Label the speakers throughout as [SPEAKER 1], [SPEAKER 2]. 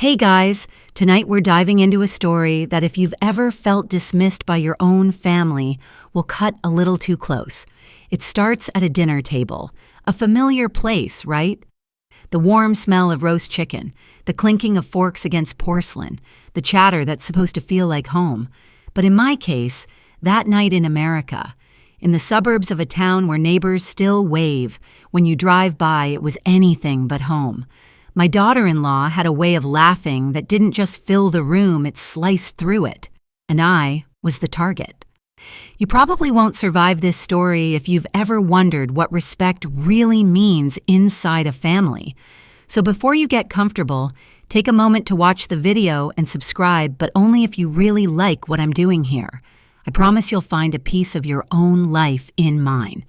[SPEAKER 1] Hey guys, tonight we're diving into a story that if you've ever felt dismissed by your own family, will cut a little too close. It starts at a dinner table, a familiar place, right? The warm smell of roast chicken, the clinking of forks against porcelain, the chatter that's supposed to feel like home. But in my case, that night in America, in the suburbs of a town where neighbors still wave, when you drive by it was anything but home. My daughter-in-law had a way of laughing that didn't just fill the room, it sliced through it. And I was the target. You probably won't survive this story if you've ever wondered what respect really means inside a family. So before you get comfortable, take a moment to watch the video and subscribe, but only if you really like what I'm doing here. I promise you'll find a piece of your own life in mine.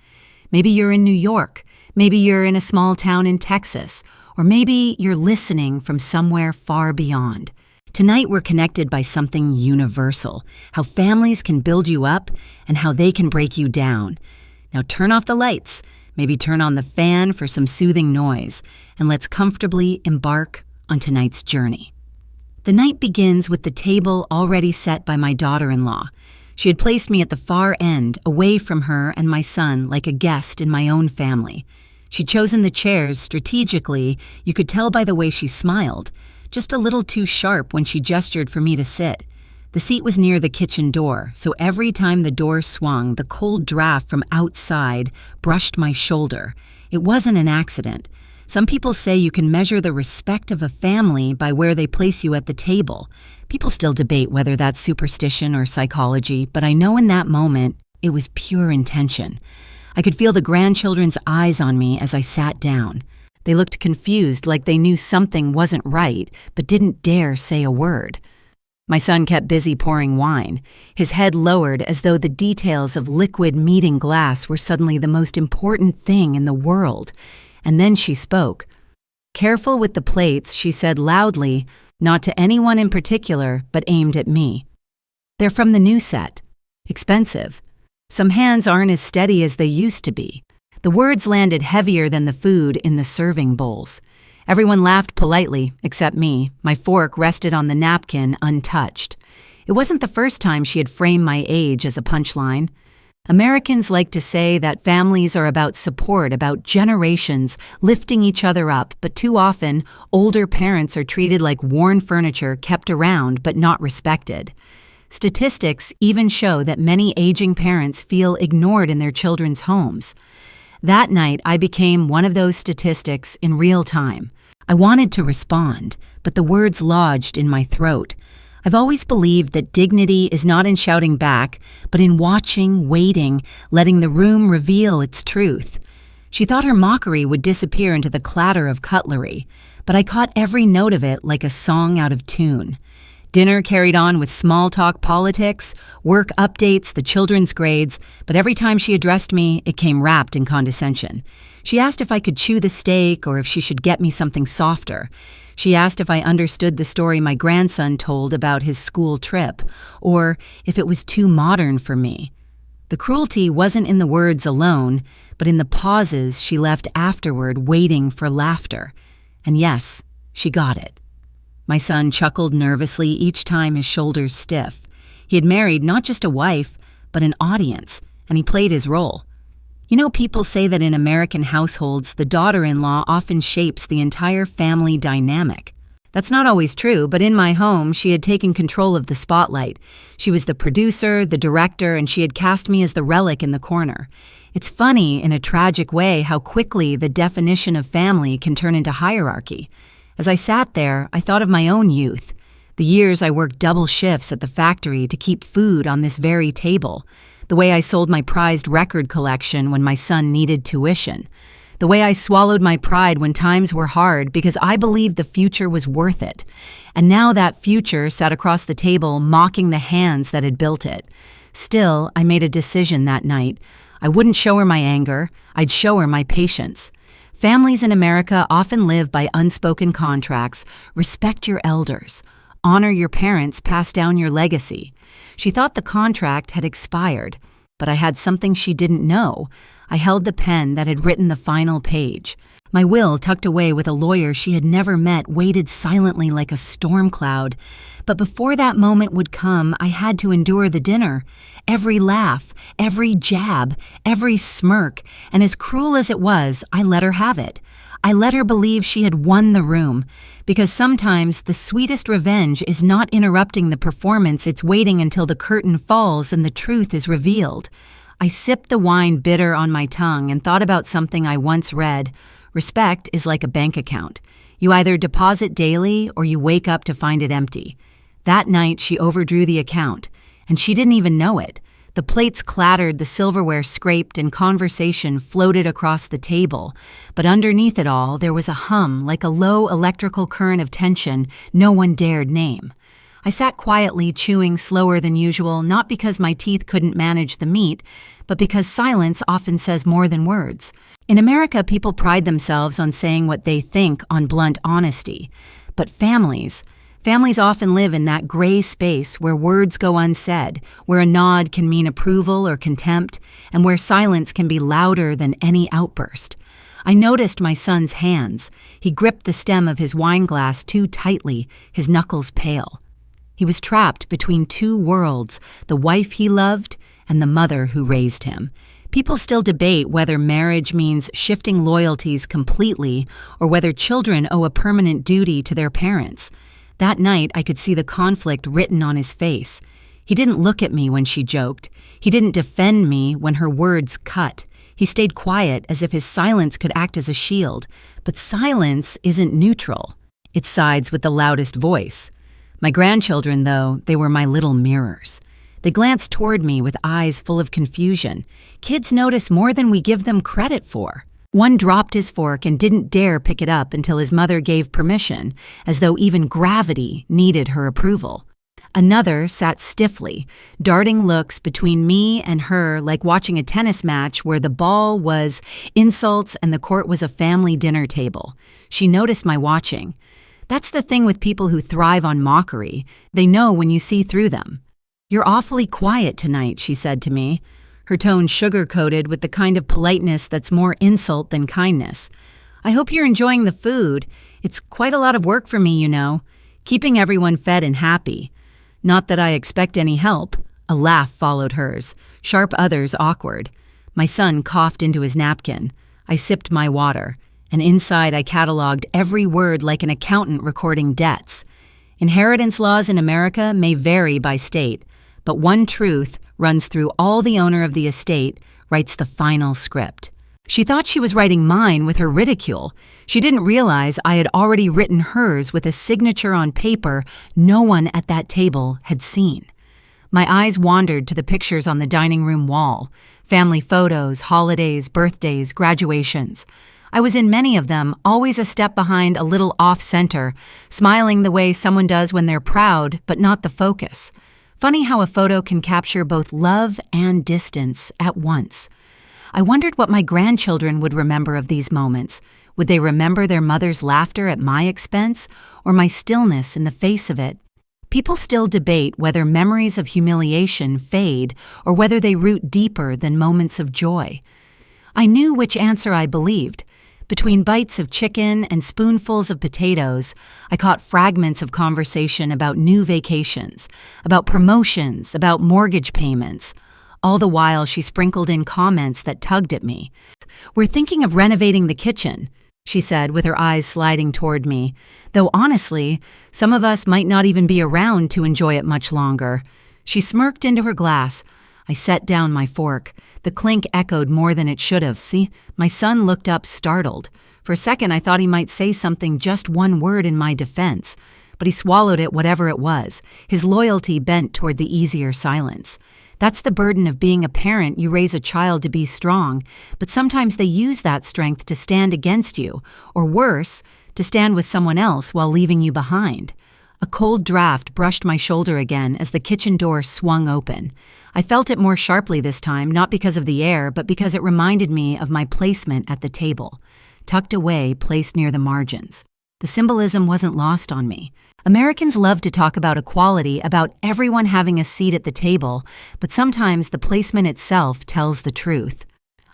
[SPEAKER 1] Maybe you're in New York, maybe you're in a small town in Texas, or maybe you're listening from somewhere far beyond. Tonight we're connected by something universal, how families can build you up and how they can break you down. Now turn off the lights, maybe turn on the fan for some soothing noise, and let's comfortably embark on tonight's journey. The night begins with the table already set by my daughter-in-law. She had placed me at the far end, away from her and my son, like a guest in my own family. She'd chosen the chairs strategically, you could tell by the way she smiled, just a little too sharp when she gestured for me to sit. The seat was near the kitchen door, so every time the door swung, the cold draft from outside brushed my shoulder. It wasn't an accident. Some people say you can measure the respect of a family by where they place you at the table. People still debate whether that's superstition or psychology, but I know in that moment, it was pure intention. I could feel the grandchildren's eyes on me as I sat down. They looked confused, like they knew something wasn't right, but didn't dare say a word. My son kept busy pouring wine, his head lowered as though the details of liquid meeting glass were suddenly the most important thing in the world. And then she spoke. Careful with the plates, she said loudly, not to anyone in particular, but aimed at me. They're from the new set. Expensive. Some hands aren't as steady as they used to be. The words landed heavier than the food in the serving bowls. Everyone laughed politely, except me. My fork rested on the napkin, untouched. It wasn't the first time she had framed my age as a punchline. Americans like to say that families are about support, about generations, lifting each other up, but too often, older parents are treated like worn furniture kept around but not respected. Statistics even show that many aging parents feel ignored in their children's homes. That night, I became one of those statistics in real time. I wanted to respond, but the words lodged in my throat. I've always believed that dignity is not in shouting back, but in watching, waiting, letting the room reveal its truth. She thought her mockery would disappear into the clatter of cutlery, but I caught every note of it like a song out of tune. Dinner carried on with small talk politics, work updates, the children's grades, but every time she addressed me, it came wrapped in condescension. She asked if I could chew the steak or if she should get me something softer. She asked if I understood the story my grandson told about his school trip, or if it was too modern for me. The cruelty wasn't in the words alone, but in the pauses she left afterward waiting for laughter. And yes, she got it. My son chuckled nervously each time his shoulders stiff. He had married not just a wife, but an audience, and he played his role. You know, people say that in American households, the daughter-in-law often shapes the entire family dynamic. That's not always true, but in my home, she had taken control of the spotlight. She was the producer, the director, and she had cast me as the relic in the corner. It's funny, in a tragic way, how quickly the definition of family can turn into hierarchy. As I sat there, I thought of my own youth, the years I worked double shifts at the factory to keep food on this very table, the way I sold my prized record collection when my son needed tuition, the way I swallowed my pride when times were hard because I believed the future was worth it. And now that future sat across the table mocking the hands that had built it. Still, I made a decision that night. I wouldn't show her my anger, I'd show her my patience. Families in America often live by unspoken contracts. Respect your elders. Honor your parents, pass down your legacy. She thought the contract had expired, but I had something she didn't know. I held the pen that had written the final page. My will, tucked away with a lawyer she had never met, waited silently like a storm cloud. But before that moment would come, I had to endure the dinner. Every laugh, every jab, every smirk, and as cruel as it was, I let her have it. I let her believe she had won the room, because sometimes the sweetest revenge is not interrupting the performance, it's waiting until the curtain falls and the truth is revealed. I sipped the wine bitter on my tongue and thought about something I once read. Respect is like a bank account. You either deposit daily or you wake up to find it empty. That night, she overdrew the account, and she didn't even know it. The plates clattered, the silverware scraped, and conversation floated across the table. But underneath it all, there was a hum, like a low electrical current of tension no one dared name. I sat quietly, chewing slower than usual, not because my teeth couldn't manage the meat, but because silence often says more than words. In America, people pride themselves on saying what they think on blunt honesty. But families often live in that gray space where words go unsaid, where a nod can mean approval or contempt, and where silence can be louder than any outburst. I noticed my son's hands. He gripped the stem of his wine glass too tightly, his knuckles pale. He was trapped between two worlds, the wife he loved and the mother who raised him. People still debate whether marriage means shifting loyalties completely or whether children owe a permanent duty to their parents. That night, I could see the conflict written on his face. He didn't look at me when she joked. He didn't defend me when her words cut. He stayed quiet as if his silence could act as a shield. But silence isn't neutral. It sides with the loudest voice. My grandchildren, though, they were my little mirrors. They glanced toward me with eyes full of confusion. Kids notice more than we give them credit for. One dropped his fork and didn't dare pick it up until his mother gave permission, as though even gravity needed her approval. Another sat stiffly, darting looks between me and her like watching a tennis match where the ball was insults and the court was a family dinner table. She noticed my watching. That's the thing with people who thrive on mockery. They know when you see through them. "You're awfully quiet tonight," she said to me, her tone sugar-coated with the kind of politeness that's more insult than kindness. "I hope you're enjoying the food. It's quite a lot of work for me, you know, keeping everyone fed and happy. Not that I expect any help." A laugh followed hers, sharp others awkward. My son coughed into his napkin. I sipped my water, and inside I cataloged every word like an accountant recording debts. Inheritance laws in America may vary by state, but one truth runs through all: the owner of the estate writes the final script. She thought she was writing mine with her ridicule. She didn't realize I had already written hers with a signature on paper no one at that table had seen. My eyes wandered to the pictures on the dining room wall: family photos, holidays, birthdays, graduations. I was in many of them, always a step behind, a little off-center, smiling the way someone does when they're proud, but not the focus. Funny how a photo can capture both love and distance at once. I wondered what my grandchildren would remember of these moments. Would they remember their mother's laughter at my expense, or my stillness in the face of it? People still debate whether memories of humiliation fade or whether they root deeper than moments of joy. I knew which answer I believed. Between bites of chicken and spoonfuls of potatoes, I caught fragments of conversation about new vacations, about promotions, about mortgage payments. All the while, she sprinkled in comments that tugged at me. "We're thinking of renovating the kitchen," she said with her eyes sliding toward me, "though honestly, some of us might not even be around to enjoy it much longer." She smirked into her glass. I set down my fork. The clink echoed more than it should have. "See?" My son looked up, startled. For a second, I thought he might say something, just one word in my defense. But he swallowed it, whatever it was. His loyalty bent toward the easier silence. That's the burden of being a parent. You raise a child to be strong, but sometimes they use that strength to stand against you, or worse, to stand with someone else while leaving you behind. A cold draft brushed my shoulder again as the kitchen door swung open. I felt it more sharply this time, not because of the air, but because it reminded me of my placement at the table, tucked away, placed near the margins. The symbolism wasn't lost on me. Americans love to talk about equality, about everyone having a seat at the table, but sometimes the placement itself tells the truth.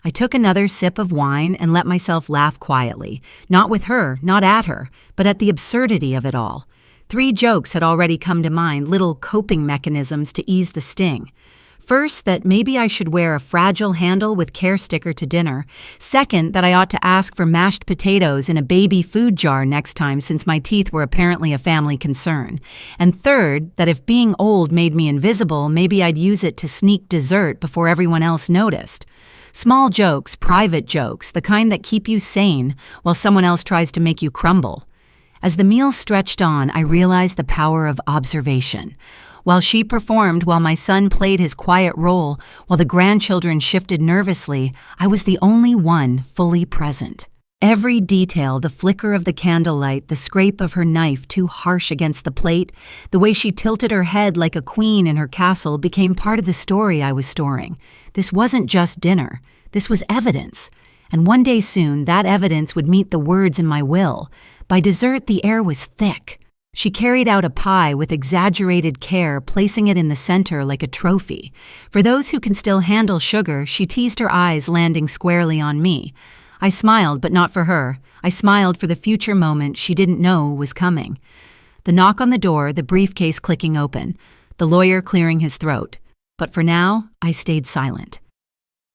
[SPEAKER 1] I took another sip of wine and let myself laugh quietly, not with her, not at her, but at the absurdity of it all. 3 jokes had already come to mind, little coping mechanisms to ease the sting. First, that maybe I should wear a fragile handle with care sticker to dinner. Second, that I ought to ask for mashed potatoes in a baby food jar next time since my teeth were apparently a family concern. And third, that if being old made me invisible, maybe I'd use it to sneak dessert before everyone else noticed. Small jokes, private jokes, the kind that keep you sane while someone else tries to make you crumble. As the meal stretched on, I realized the power of observation. While she performed, while my son played his quiet role, while the grandchildren shifted nervously, I was the only one fully present. Every detail, the flicker of the candlelight, the scrape of her knife too harsh against the plate, the way she tilted her head like a queen in her castle became part of the story I was storing. This wasn't just dinner. This was evidence. And one day soon, that evidence would meet the words in my will. By dessert, the air was thick. She carried out a pie with exaggerated care, placing it in the center like a trophy. For those who can still handle sugar, she teased her eyes, landing squarely on me. I smiled, but not for her. I smiled for the future moment she didn't know was coming. The knock on the door, the briefcase clicking open, the lawyer clearing his throat. But for now, I stayed silent.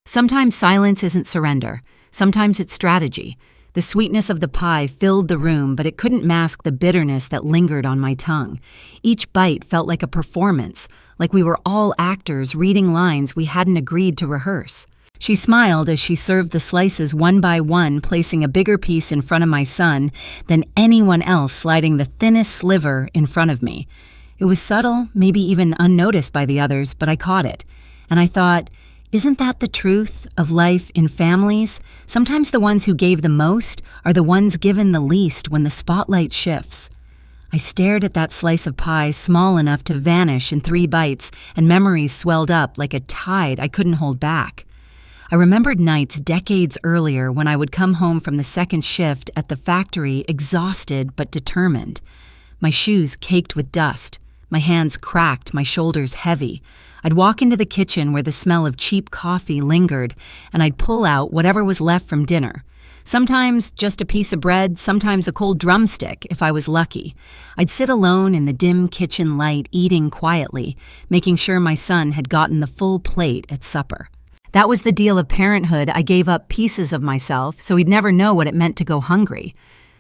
[SPEAKER 1] Sometimes silence isn't surrender. Sometimes it's strategy. The sweetness of the pie filled the room, but it couldn't mask the bitterness that lingered on my tongue. Each bite felt like a performance, like we were all actors reading lines we hadn't agreed to rehearse. She smiled as she served the slices one by one, placing a bigger piece in front of my son than anyone else, sliding the thinnest sliver in front of me. It was subtle, maybe even unnoticed by the others, but I caught it. And I thought, isn't that the truth of life in families? Sometimes the ones who gave the most are the ones given the least when the spotlight shifts. I stared at that slice of pie small enough to vanish in 3 bites, and memories swelled up like a tide I couldn't hold back. I remembered nights decades earlier when I would come home from the second shift at the factory exhausted but determined. My shoes caked with dust, my hands cracked, my shoulders heavy. I'd walk into the kitchen where the smell of cheap coffee lingered, and I'd pull out whatever was left from dinner. Sometimes just a piece of bread, sometimes a cold drumstick, if I was lucky. I'd sit alone in the dim kitchen light, eating quietly, making sure my son had gotten the full plate at supper. That was the deal of parenthood. I gave up pieces of myself, so he'd never know what it meant to go hungry.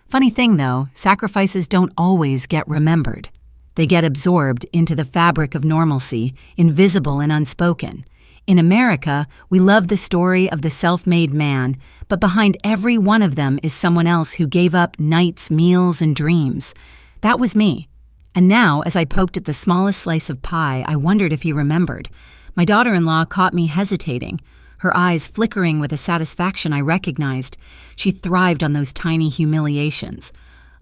[SPEAKER 1] Funny thing, though, sacrifices don't always get remembered. They get absorbed into the fabric of normalcy, invisible and unspoken. In America, we love the story of the self-made man, but behind every one of them is someone else who gave up nights, meals, and dreams. That was me. And now, as I poked at the smallest slice of pie, I wondered if he remembered. My daughter-in-law caught me hesitating, her eyes flickering with a satisfaction I recognized. She thrived on those tiny humiliations.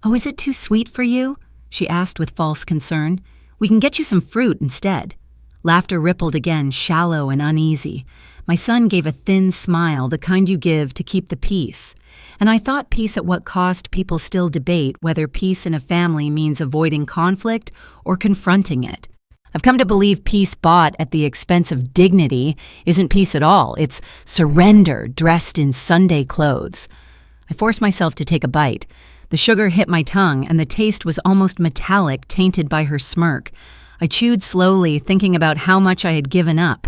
[SPEAKER 1] "Oh, is it too sweet for you?" she asked with false concern. "We can get you some fruit instead." Laughter rippled again, shallow and uneasy. My son gave a thin smile, the kind you give to keep the peace. And I thought peace at what cost people still debate whether peace in a family means avoiding conflict or confronting it. I've come to believe peace bought at the expense of dignity isn't peace at all. It's surrender dressed in Sunday clothes. I forced myself to take a bite. The sugar hit my tongue, and the taste was almost metallic, tainted by her smirk. I chewed slowly, thinking about how much I had given up,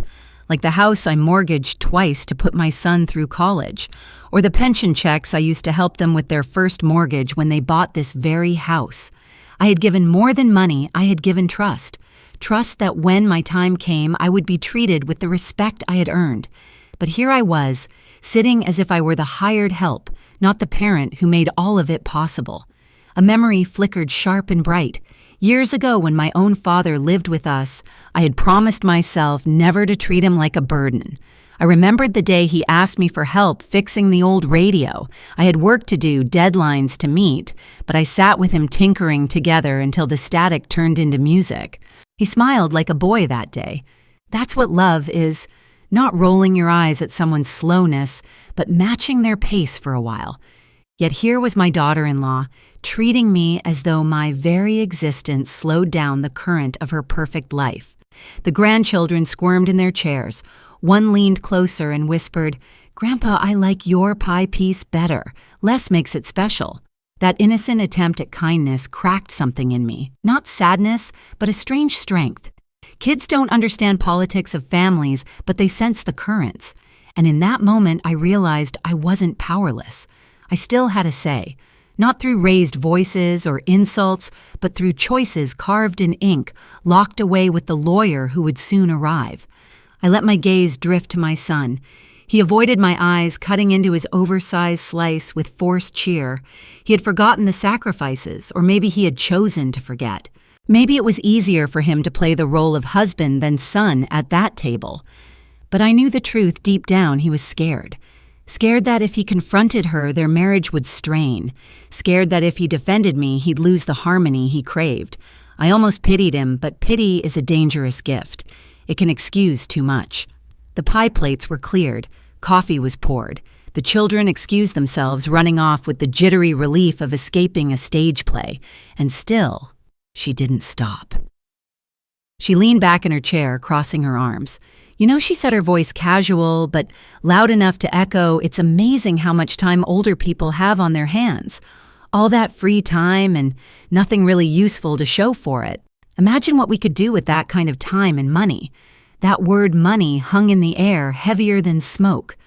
[SPEAKER 1] like the house I mortgaged twice to put my son through college, or the pension checks I used to help them with their first mortgage when they bought this very house. I had given more than money, I had given trust. Trust that when my time came, I would be treated with the respect I had earned. But here I was, sitting as if I were the hired help, not the parent who made all of it possible. A memory flickered sharp and bright. Years ago, when my own father lived with us, I had promised myself never to treat him like a burden. I remembered the day he asked me for help fixing the old radio. I had work to do, deadlines to meet, but I sat with him tinkering together until the static turned into music. He smiled like a boy that day. That's what love is. Not rolling your eyes at someone's slowness, but matching their pace for a while. Yet here was my daughter-in-law, treating me as though my very existence slowed down the current of her perfect life. The grandchildren squirmed in their chairs. One leaned closer and whispered, "Grandpa, I like your pie piece better. Less makes it special." That innocent attempt at kindness cracked something in me. Not sadness, but a strange strength. Kids don't understand politics of families, but they sense the currents. And in that moment, I realized I wasn't powerless. I still had a say. Not through raised voices or insults, but through choices carved in ink, locked away with the lawyer who would soon arrive. I let my gaze drift to my son. He avoided my eyes, cutting into his oversized slice with forced cheer. He had forgotten the sacrifices, or maybe he had chosen to forget. Maybe it was easier for him to play the role of husband than son at that table. But I knew the truth deep down. He was scared. Scared that if he confronted her, their marriage would strain. Scared that if he defended me, he'd lose the harmony he craved. I almost pitied him, but pity is a dangerous gift. It can excuse too much. The pie plates were cleared. Coffee was poured. The children excused themselves, running off with the jittery relief of escaping a stage play. And still, she didn't stop. She leaned back in her chair, crossing her arms. "You know," she said, her voice casual, but loud enough to echo, "it's amazing how much time older people have on their hands. All that free time and nothing really useful to show for it. Imagine what we could do with that kind of time and money." That word money hung in the air, heavier than smoke.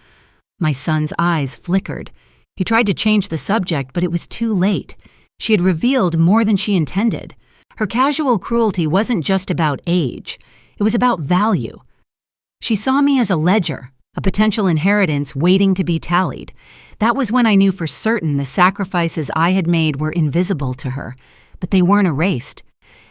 [SPEAKER 1] My son's eyes flickered. He tried to change the subject, but it was too late. She had revealed more than she intended. Her casual cruelty wasn't just about age. It was about value. She saw me as a ledger, a potential inheritance waiting to be tallied. That was when I knew for certain the sacrifices I had made were invisible to her, but they weren't erased.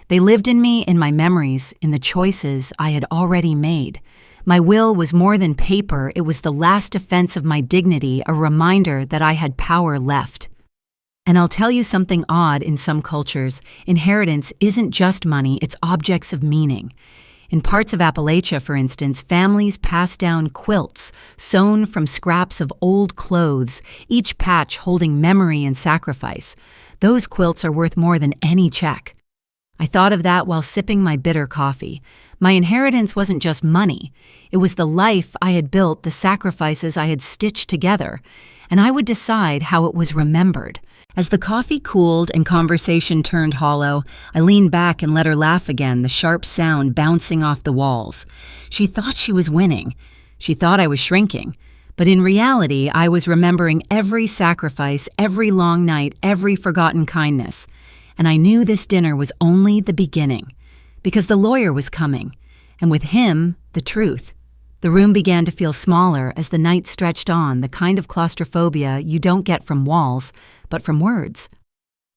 [SPEAKER 1] They lived in me, in my memories, in the choices I had already made. My will was more than paper. It was the last defense of my dignity, a reminder that I had power left. And I'll tell you something odd in some cultures. Inheritance isn't just money, it's objects of meaning. In parts of Appalachia, for instance, families pass down quilts sewn from scraps of old clothes, each patch holding memory and sacrifice. Those quilts are worth more than any check. I thought of that while sipping my bitter coffee. My inheritance wasn't just money. It was the life I had built, the sacrifices I had stitched together, and I would decide how it was remembered. As the coffee cooled and conversation turned hollow, I leaned back and let her laugh again, the sharp sound bouncing off the walls. She thought she was winning. She thought I was shrinking. But in reality, I was remembering every sacrifice, every long night, every forgotten kindness. And I knew this dinner was only the beginning, because the lawyer was coming, and with him, the truth. The room began to feel smaller as the night stretched on, the kind of claustrophobia you don't get from walls, but from words.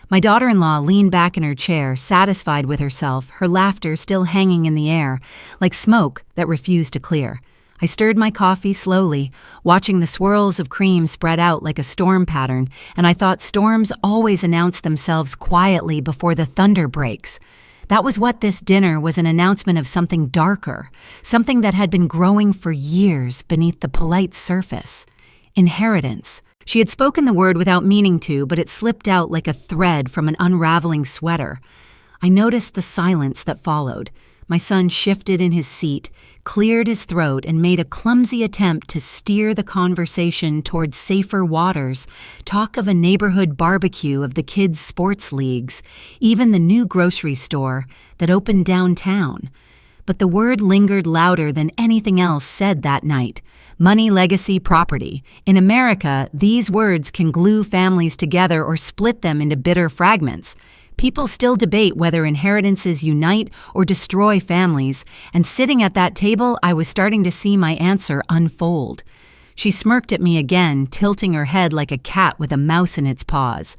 [SPEAKER 1] My daughter-in-law leaned back in her chair, satisfied with herself, her laughter still hanging in the air, like smoke that refused to clear. I stirred my coffee slowly, watching the swirls of cream spread out like a storm pattern, and I thought storms always announce themselves quietly before the thunder breaks. That was what this dinner was, an announcement of something darker, something that had been growing for years beneath the polite surface. Inheritance. She had spoken the word without meaning to, but it slipped out like a thread from an unraveling sweater. I noticed the silence that followed. My son shifted in his seat, cleared his throat, and made a clumsy attempt to steer the conversation towards safer waters, talk of a neighborhood barbecue, of the kids' sports leagues, even the new grocery store that opened downtown. But the word lingered louder than anything else said that night. Money, legacy, property. In America, these words can glue families together or split them into bitter fragments. People still debate whether inheritances unite or destroy families, and sitting at that table, I was starting to see my answer unfold. She smirked at me again, tilting her head like a cat with a mouse in its paws.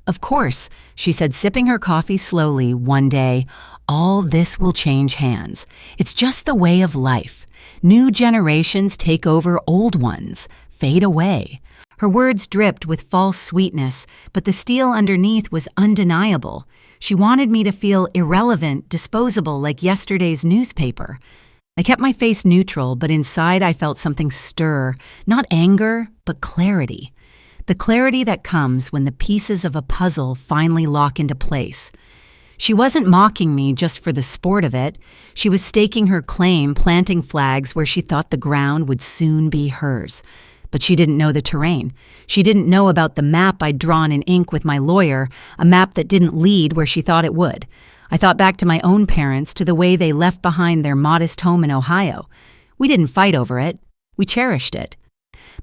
[SPEAKER 1] "Of course," she said, sipping her coffee slowly, "one day, all this will change hands. It's just the way of life. New generations take over old ones, fade away." Her words dripped with false sweetness, but the steel underneath was undeniable. She wanted me to feel irrelevant, disposable, like yesterday's newspaper. I kept my face neutral, but inside I felt something stir, not anger, but clarity. The clarity that comes when the pieces of a puzzle finally lock into place. She wasn't mocking me just for the sport of it. She was staking her claim, planting flags where she thought the ground would soon be hers. But she didn't know the terrain. She didn't know about the map I'd drawn in ink with my lawyer, a map that didn't lead where she thought it would. I thought back to my own parents, to the way they left behind their modest home in Ohio. We didn't fight over it. We cherished it.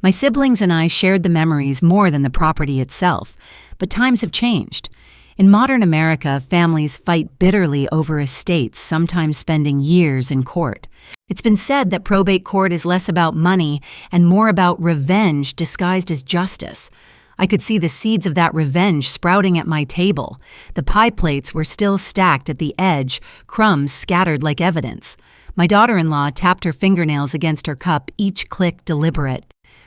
[SPEAKER 1] My siblings and I shared the memories more than the property itself, but times have changed. In modern America, families fight bitterly over estates, sometimes spending years in court. It's been said that probate court is less about money and more about revenge disguised as justice. I could see the seeds of that revenge sprouting at my table. The pie plates were still stacked at the edge, crumbs scattered like evidence. My daughter-in-law tapped her fingernails against her cup, each click deliberate.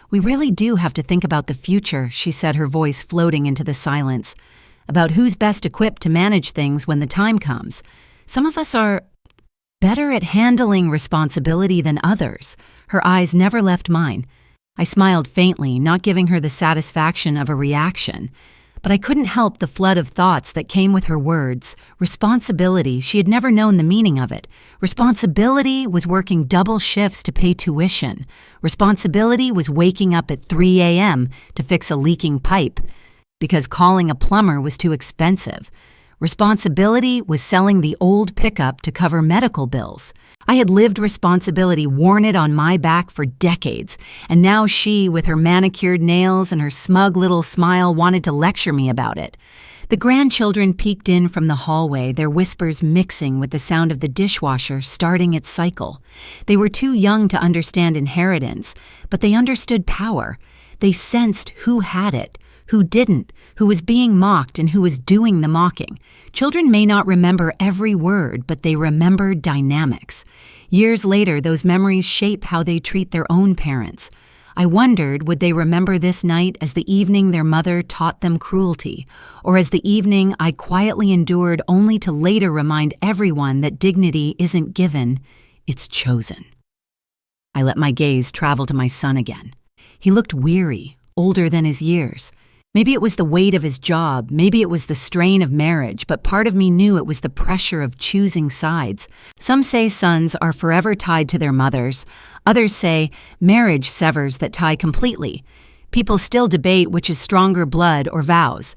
[SPEAKER 1] "We really do have to think about the future," she said, her voice floating into the silence. "About who's best equipped to manage things when the time comes. Some of us are better at handling responsibility than others." Her eyes never left mine. I smiled faintly, not giving her the satisfaction of a reaction. But I couldn't help the flood of thoughts that came with her words. Responsibility, she had never known the meaning of it. Responsibility was working double shifts to pay tuition. Responsibility was waking up at 3 a.m. to fix a leaking pipe, because calling a plumber was too expensive. Responsibility was selling the old pickup to cover medical bills. I had lived responsibility, worn it on my back for decades, and now she, with her manicured nails and her smug little smile, wanted to lecture me about it. The grandchildren peeked in from the hallway, their whispers mixing with the sound of the dishwasher starting its cycle. They were too young to understand inheritance, but they understood power. They sensed who had it, who didn't, who was being mocked and who was doing the mocking. Children may not remember every word, but they remember dynamics. Years later, those memories shape how they treat their own parents. I wondered, would they remember this night as the evening their mother taught them cruelty, or as the evening I quietly endured only to later remind everyone that dignity isn't given, it's chosen. I let my gaze travel to my son again. He looked weary, older than his years. Maybe it was the weight of his job, maybe it was the strain of marriage, but part of me knew it was the pressure of choosing sides. Some say sons are forever tied to their mothers. Others say marriage severs that tie completely. People still debate which is stronger, blood or vows.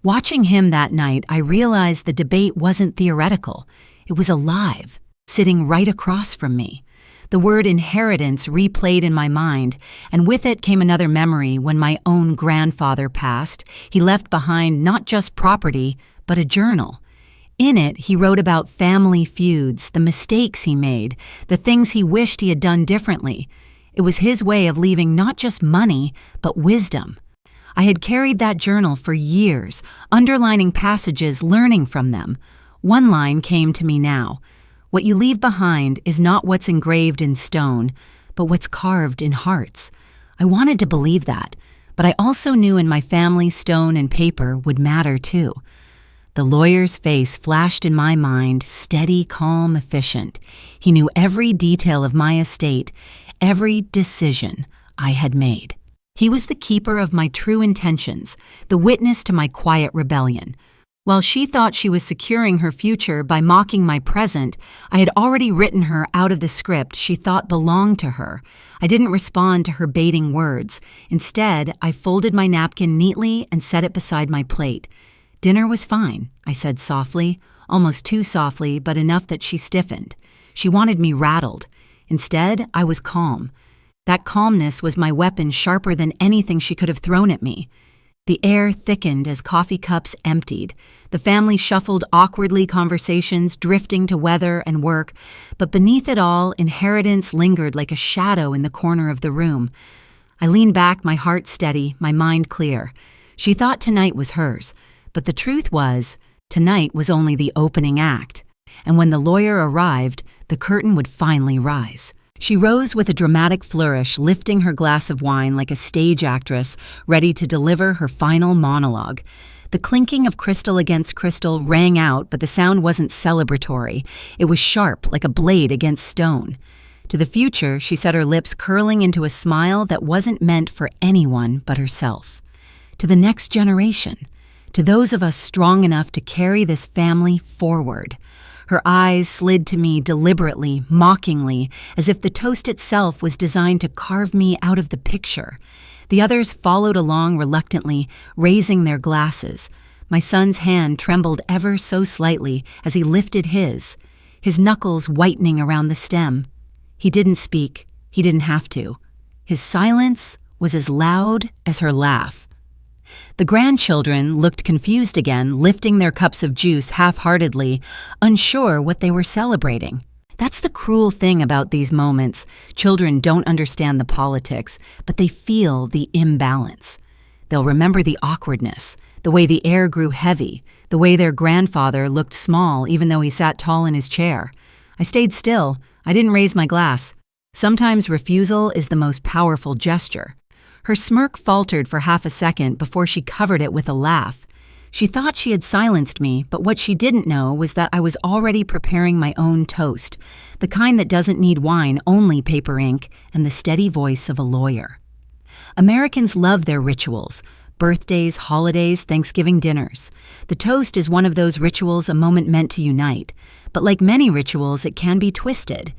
[SPEAKER 1] Watching him that night, I realized the debate wasn't theoretical. It was alive, sitting right across from me. The word inheritance replayed in my mind, and with it came another memory when my own grandfather passed. He left behind not just property, but a journal. In it, he wrote about family feuds, the mistakes he made, the things he wished he had done differently. It was his way of leaving not just money, but wisdom. I had carried that journal for years, underlining passages, learning from them. One line came to me now. What you leave behind is not what's engraved in stone, but what's carved in hearts. I wanted to believe that, but I also knew in my family stone and paper would matter too. The lawyer's face flashed in my mind, steady, calm, efficient. He knew every detail of my estate, every decision I had made. He was the keeper of my true intentions, the witness to my quiet rebellion. While she thought she was securing her future by mocking my present, I had already written her out of the script she thought belonged to her. I didn't respond to her baiting words. Instead, I folded my napkin neatly and set it beside my plate. "Dinner was fine," I said softly, almost too softly, but enough that she stiffened. She wanted me rattled. Instead, I was calm. That calmness was my weapon, sharper than anything she could have thrown at me. The air thickened as coffee cups emptied. The family shuffled awkwardly, conversations drifting to weather and work, but beneath it all, inheritance lingered like a shadow in the corner of the room. I leaned back, my heart steady, my mind clear. She thought tonight was hers, but the truth was, tonight was only the opening act. And when the lawyer arrived, the curtain would finally rise. She rose with a dramatic flourish, lifting her glass of wine like a stage actress ready to deliver her final monologue. The clinking of crystal against crystal rang out, but the sound wasn't celebratory. It was sharp, like a blade against stone. To the future, she set her lips curling into a smile that wasn't meant for anyone but herself. To the next generation, to those of us strong enough to carry this family forward. Her eyes slid to me deliberately, mockingly, as if the toast itself was designed to carve me out of the picture. The others followed along reluctantly, raising their glasses. My son's hand trembled ever so slightly as he lifted his knuckles whitening around the stem. He didn't speak. He didn't have to. His silence was as loud as her laugh. The grandchildren looked confused again, lifting their cups of juice half-heartedly, unsure what they were celebrating. That's the cruel thing about these moments. Children don't understand the politics, but they feel the imbalance. They'll remember the awkwardness, the way the air grew heavy, the way their grandfather looked small even though he sat tall in his chair. I stayed still. I didn't raise my glass. Sometimes refusal is the most powerful gesture. Her smirk faltered for half a second before she covered it with a laugh. She thought she had silenced me, but what she didn't know was that I was already preparing my own toast, the kind that doesn't need wine, only paper ink, and the steady voice of a lawyer. Americans love their rituals: birthdays, holidays, Thanksgiving dinners. The toast is one of those rituals, a moment meant to unite. But like many rituals, it can be twisted.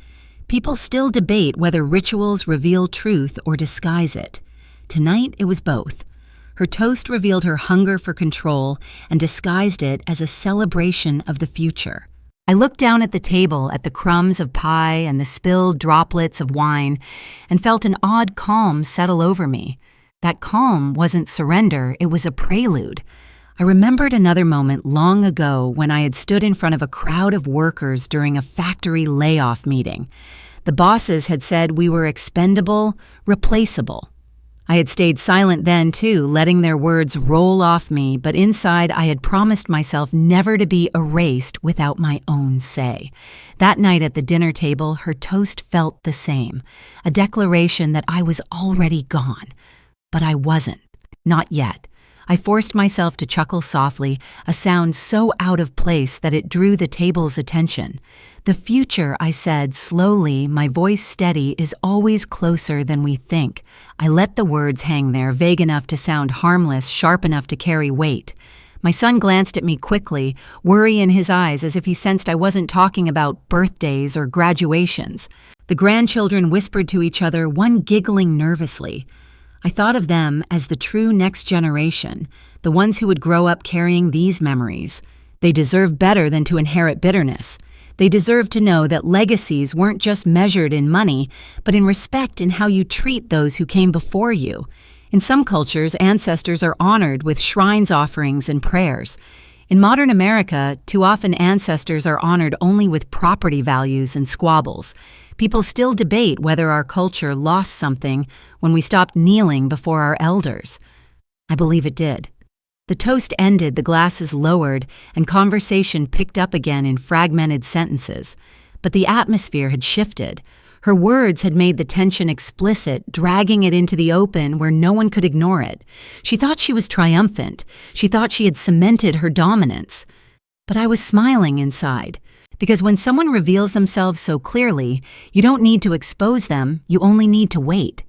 [SPEAKER 1] People still debate whether rituals reveal truth or disguise it. Tonight, it was both. Her toast revealed her hunger for control and disguised it as a celebration of the future. I looked down at the table at the crumbs of pie and the spilled droplets of wine and felt an odd calm settle over me. That calm wasn't surrender, it was a prelude. I remembered another moment long ago when I had stood in front of a crowd of workers during a factory layoff meeting. The bosses had said we were expendable, replaceable. I had stayed silent then, too, letting their words roll off me, but inside I had promised myself never to be erased without my own say. That night at the dinner table, her toast felt the same, a declaration that I was already gone. But I wasn't. Not yet. I forced myself to chuckle softly, a sound so out of place that it drew the table's attention. The future, I said slowly, my voice steady, is always closer than we think. I let the words hang there, vague enough to sound harmless, sharp enough to carry weight. My son glanced at me quickly, worry in his eyes as if he sensed I wasn't talking about birthdays or graduations. The grandchildren whispered to each other, one giggling nervously. I thought of them as the true next generation, the ones who would grow up carrying these memories. They deserve better than to inherit bitterness. They deserve to know that legacies weren't just measured in money, but in respect in how you treat those who came before you. In some cultures, ancestors are honored with shrines, offerings, and prayers. In modern America, too often ancestors are honored only with property values and squabbles. People still debate whether our culture lost something when we stopped kneeling before our elders. I believe it did. The toast ended, the glasses lowered, and conversation picked up again in fragmented sentences. But the atmosphere had shifted. Her words had made the tension explicit, dragging it into the open where no one could ignore it. She thought she was triumphant. She thought she had cemented her dominance. But I was smiling inside. Because when someone reveals themselves so clearly, you don't need to expose them, you only need to wait.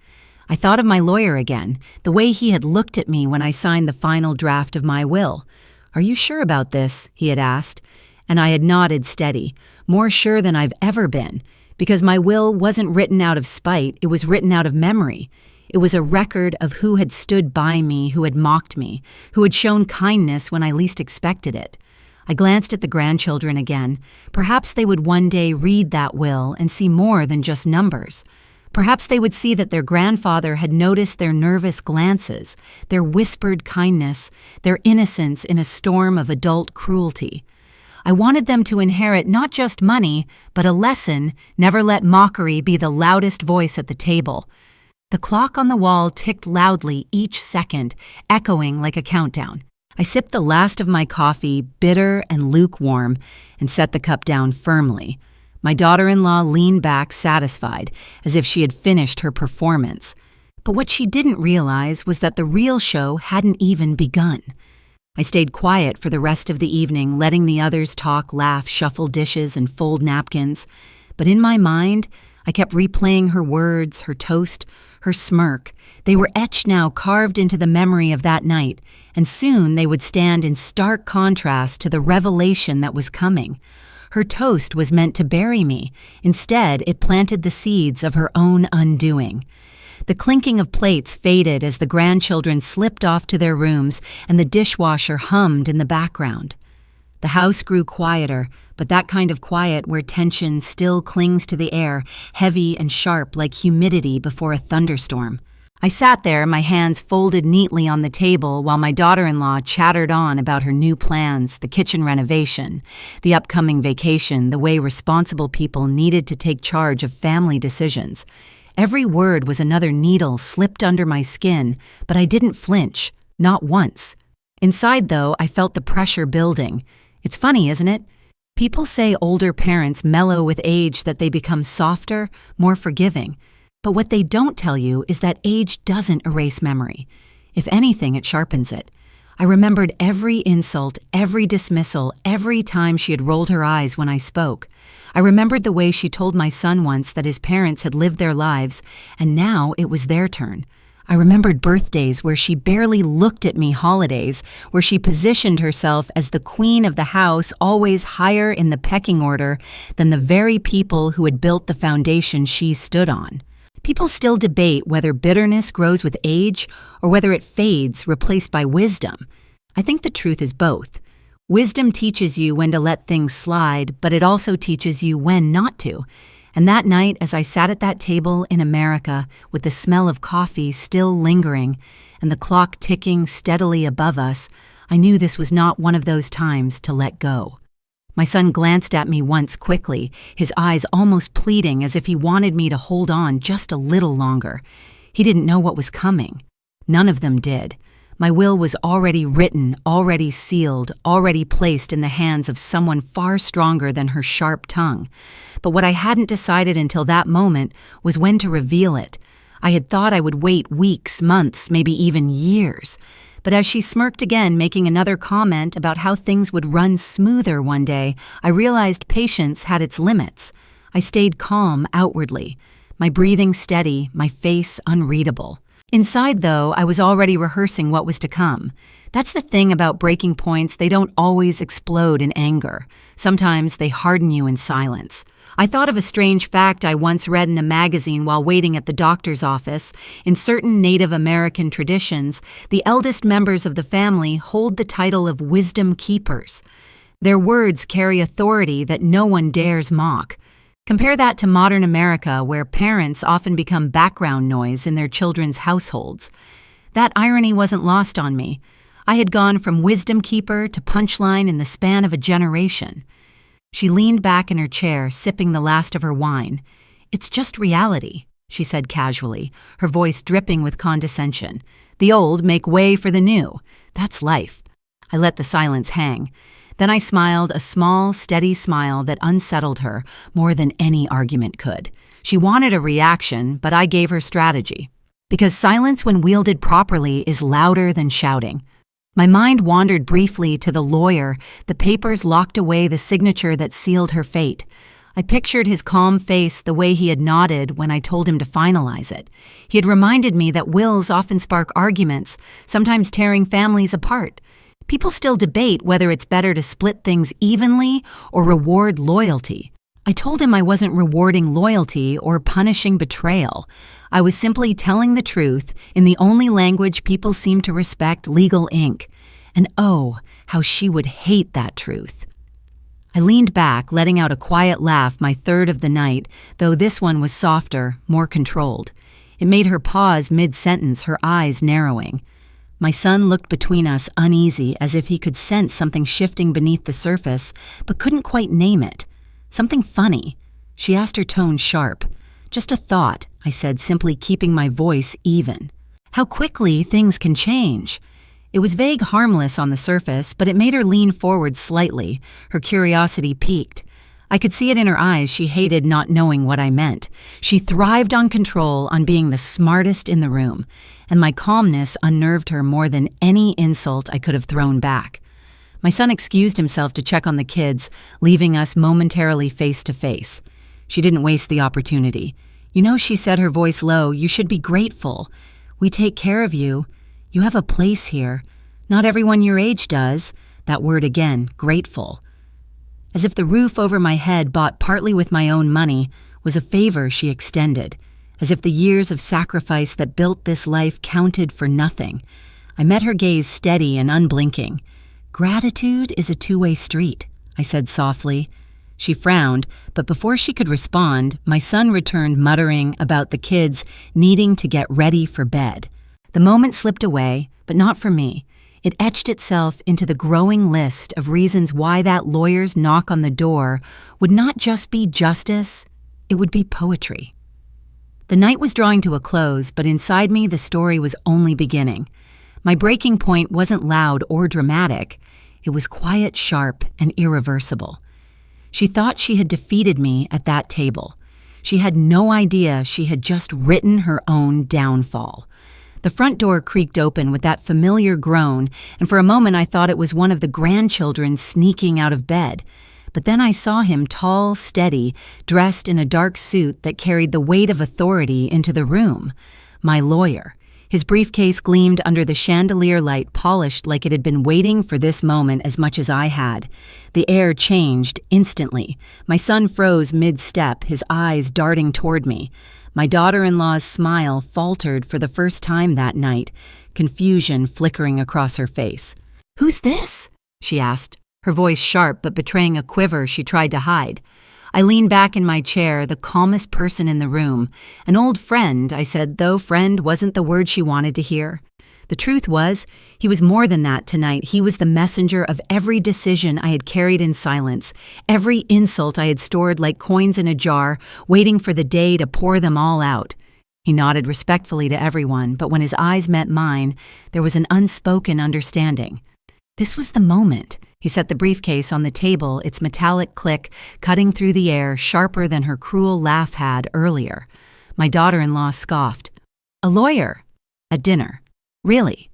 [SPEAKER 1] I thought of my lawyer again, the way he had looked at me when I signed the final draft of my will. "Are you sure about this?" he had asked. And I had nodded steady, more sure than I've ever been, because my will wasn't written out of spite, it was written out of memory. It was a record of who had stood by me, who had mocked me, who had shown kindness when I least expected it. I glanced at the grandchildren again. Perhaps they would one day read that will and see more than just numbers. Perhaps they would see that their grandfather had noticed their nervous glances, their whispered kindness, their innocence in a storm of adult cruelty. I wanted them to inherit not just money, but a lesson: never let mockery be the loudest voice at the table. The clock on the wall ticked loudly each second, echoing like a countdown. I sipped the last of my coffee, bitter and lukewarm, and set the cup down firmly. My daughter-in-law leaned back, satisfied, as if she had finished her performance. But what she didn't realize was that the real show hadn't even begun. I stayed quiet for the rest of the evening, letting the others talk, laugh, shuffle dishes, and fold napkins. But in my mind, I kept replaying her words, her toast, her smirk. They were etched now, carved into the memory of that night, and soon they would stand in stark contrast to the revelation that was coming. Her toast was meant to bury me. Instead, it planted the seeds of her own undoing. The clinking of plates faded as the grandchildren slipped off to their rooms and the dishwasher hummed in the background. The house grew quieter, but that kind of quiet where tension still clings to the air, heavy and sharp like humidity before a thunderstorm. I sat there, my hands folded neatly on the table, while my daughter-in-law chattered on about her new plans, the kitchen renovation, the upcoming vacation, the way responsible people needed to take charge of family decisions. Every word was another needle slipped under my skin, but I didn't flinch, not once. Inside, though, I felt the pressure building. It's funny, isn't it? People say older parents mellow with age, that they become softer, more forgiving. But what they don't tell you is that age doesn't erase memory. If anything, it sharpens it. I remembered every insult, every dismissal, every time she had rolled her eyes when I spoke. I remembered the way she told my son once that his parents had lived their lives, and now it was their turn. I remembered birthdays where she barely looked at me, holidays where she positioned herself as the queen of the house, always higher in the pecking order than the very people who had built the foundation she stood on. People still debate whether bitterness grows with age or whether it fades, replaced by wisdom. I think the truth is both. Wisdom teaches you when to let things slide, but it also teaches you when not to. And that night, as I sat at that table in America, with the smell of coffee still lingering and the clock ticking steadily above us, I knew this was not one of those times to let go. My son glanced at me once quickly, his eyes almost pleading, as if he wanted me to hold on just a little longer. He didn't know what was coming. None of them did. My will was already written, already sealed, already placed in the hands of someone far stronger than her sharp tongue. But what I hadn't decided until that moment was when to reveal it. I had thought I would wait weeks, months, maybe even years. But as she smirked again, making another comment about how things would run smoother one day, I realized patience had its limits. I stayed calm outwardly, my breathing steady, my face unreadable. Inside, though, I was already rehearsing what was to come. That's the thing about breaking points, they don't always explode in anger. Sometimes they harden you in silence. I thought of a strange fact I once read in a magazine while waiting at the doctor's office. In certain Native American traditions, the eldest members of the family hold the title of wisdom keepers. Their words carry authority that no one dares mock. Compare that to modern America, where parents often become background noise in their children's households. That irony wasn't lost on me. I had gone from wisdom keeper to punchline in the span of a generation. She leaned back in her chair, sipping the last of her wine. "It's just reality," she said casually, her voice dripping with condescension. "The old make way for the new. That's life." I let the silence hang. Then I smiled, a small, steady smile that unsettled her more than any argument could. She wanted a reaction, but I gave her strategy. Because silence, when wielded properly, is louder than shouting. My mind wandered briefly to the lawyer, the papers locked away the signature that sealed her fate. I pictured his calm face, the way he had nodded when I told him to finalize it. He had reminded me that wills often spark arguments, sometimes tearing families apart. People still debate whether it's better to split things evenly or reward loyalty. I told him I wasn't rewarding loyalty or punishing betrayal. I was simply telling the truth in the only language people seem to respect, legal ink. And oh, how she would hate that truth. I leaned back, letting out a quiet laugh, my third of the night, though this one was softer, more controlled. It made her pause mid-sentence, her eyes narrowing. My son looked between us, uneasy, as if he could sense something shifting beneath the surface, but couldn't quite name it. Something funny. She asked, her tone sharp. "Just a thought," I said, simply keeping my voice even. "How quickly things can change." It was vague, harmless on the surface, but it made her lean forward slightly, her curiosity piqued. I could see it in her eyes. She hated not knowing what I meant. She thrived on control, on being the smartest in the room, and my calmness unnerved her more than any insult I could have thrown back. My son excused himself to check on the kids, leaving us momentarily face to face. She didn't waste the opportunity. "You know," she said, her voice low, "you should be grateful. We take care of you. You have a place here. Not everyone your age does." That word again, grateful. as if the roof over my head, bought partly with my own money, was a favor she extended, as if the years of sacrifice that built this life counted for nothing. I met her gaze steady and unblinking. "Gratitude is a two-way street," I said softly. She frowned, but before she could respond, my son returned muttering about the kids needing to get ready for bed. The moment slipped away, but not for me. It etched itself into the growing list of reasons why that lawyer's knock on the door would not just be justice, it would be poetry. The night was drawing to a close, but inside me the story was only beginning. My breaking point wasn't loud or dramatic. It was quiet, sharp, and irreversible. She thought she had defeated me at that table. She had no idea she had just written her own downfall. The front door creaked open with that familiar groan, and for a moment I thought it was one of the grandchildren sneaking out of bed. But then I saw him tall, steady, dressed in a dark suit that carried the weight of authority into the room. My lawyer. His briefcase gleamed under the chandelier light, polished like it had been waiting for this moment as much as I had. The air changed instantly. My son froze mid-step, his eyes darting toward me. My daughter-in-law's smile faltered for the first time that night, confusion flickering across her face. "Who's this?" she asked, her voice sharp but betraying a quiver she tried to hide. I leaned back in my chair, the calmest person in the room. "An old friend," I said, though friend wasn't the word she wanted to hear. The truth was, he was more than that tonight. He was the messenger of every decision I had carried in silence, every insult I had stored like coins in a jar, waiting for the day to pour them all out. He nodded respectfully to everyone, but when his eyes met mine, there was an unspoken understanding. This was the moment. He set the briefcase on the table, its metallic click cutting through the air, sharper than her cruel laugh had earlier. My daughter-in-law scoffed. "A lawyer? At dinner? Really?"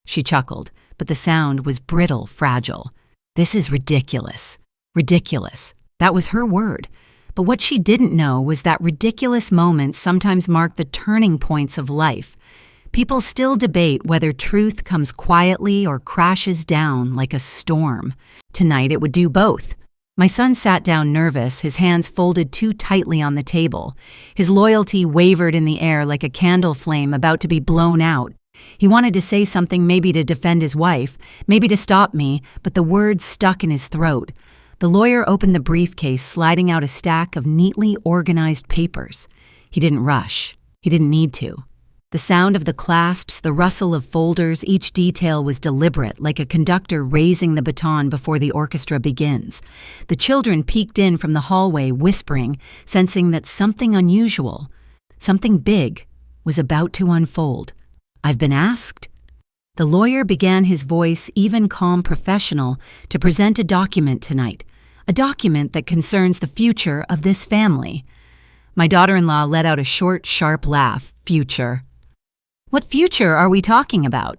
[SPEAKER 1] She chuckled, but the sound was brittle, fragile. "This is ridiculous. Ridiculous." That was her word. But what she didn't know was that ridiculous moments sometimes mark the turning points of life. People still debate whether truth comes quietly or crashes down like a storm. Tonight it would do both. My son sat down nervous, his hands folded too tightly on the table. His loyalty wavered in the air like a candle flame about to be blown out. He wanted to say something, maybe to defend his wife, maybe to stop me, but the words stuck in his throat. The lawyer opened the briefcase, sliding out a stack of neatly organized papers. He didn't rush. He didn't need to. The sound of the clasps, the rustle of folders, each detail was deliberate, like a conductor raising the baton before the orchestra begins. The children peeked in from the hallway, whispering, sensing that something unusual, something big, was about to unfold. "I've been asked?" The lawyer began, his voice even calm, professional, to present a document tonight, a document that concerns the future of this family. My daughter-in-law let out a short, sharp laugh. "Future? What future are we talking about?"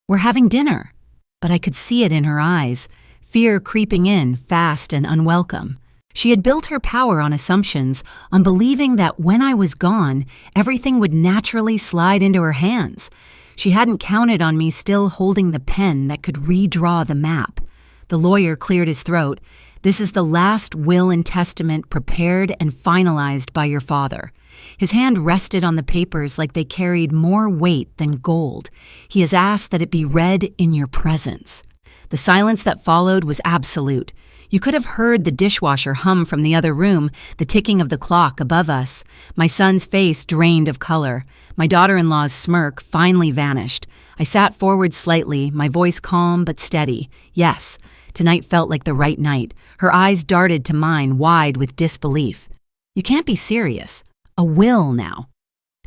[SPEAKER 1] "We're having dinner." But I could see it in her eyes, fear creeping in, fast and unwelcome. She had built her power on assumptions, on believing that when I was gone, everything would naturally slide into her hands. She hadn't counted on me still holding the pen that could redraw the map. The lawyer cleared his throat. "This is the last will and testament prepared and finalized by your father." His hand rested on the papers like they carried more weight than gold. "He has asked that it be read in your presence." The silence that followed was absolute. You could have heard the dishwasher hum from the other room, the ticking of the clock above us. My son's face drained of color. My daughter-in-law's smirk finally vanished. I sat forward slightly, my voice calm but steady. Yes, tonight felt like the right night. Her eyes darted to mine, wide with disbelief. "You can't be serious. A will now.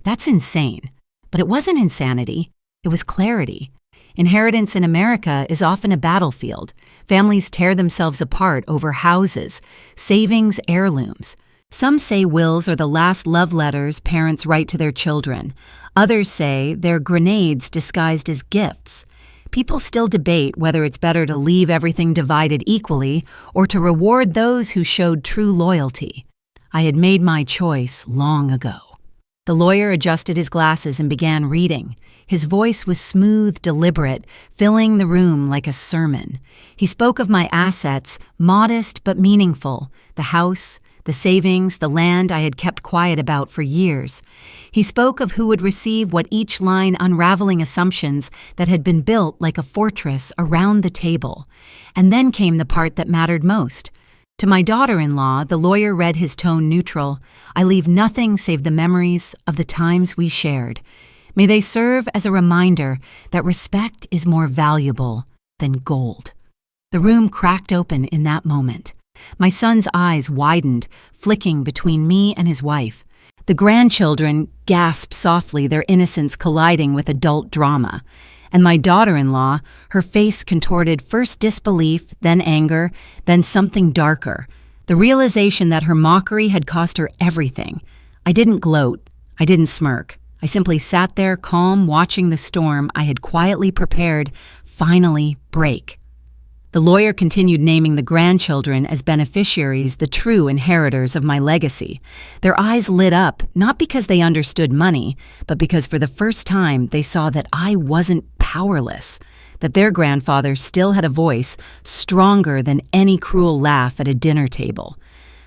[SPEAKER 1] That's insane." But it wasn't insanity. It was clarity. Inheritance in America is often a battlefield. Families tear themselves apart over houses, savings, heirlooms. Some say wills are the last love letters parents write to their children. Others say they're grenades disguised as gifts. People still debate whether it's better to leave everything divided equally or to reward those who showed true loyalty. I had made my choice long ago. The lawyer adjusted his glasses and began reading. His voice was smooth, deliberate, filling the room like a sermon. He spoke of my assets, modest but meaningful, the house, the savings, the land I had kept quiet about for years. He spoke of who would receive what, each line unraveling assumptions that had been built like a fortress around the table. And then came the part that mattered most. To my daughter-in-law, the lawyer read his tone neutral. I leave nothing save the memories of the times we shared. May they serve as a reminder that respect is more valuable than gold. The room cracked open in that moment. My son's eyes widened, flicking between me and his wife. The grandchildren gasped softly, their innocence colliding with adult drama. And my daughter-in-law, her face contorted, first disbelief, then anger, then something darker. The realization that her mockery had cost her everything. I didn't gloat. I didn't smirk. I simply sat there, calm, watching the storm I had quietly prepared finally break. The lawyer continued naming the grandchildren as beneficiaries, the true inheritors of my legacy. Their eyes lit up, not because they understood money, but because for the first time they saw that I wasn't powerless, that their grandfather still had a voice stronger than any cruel laugh at a dinner table.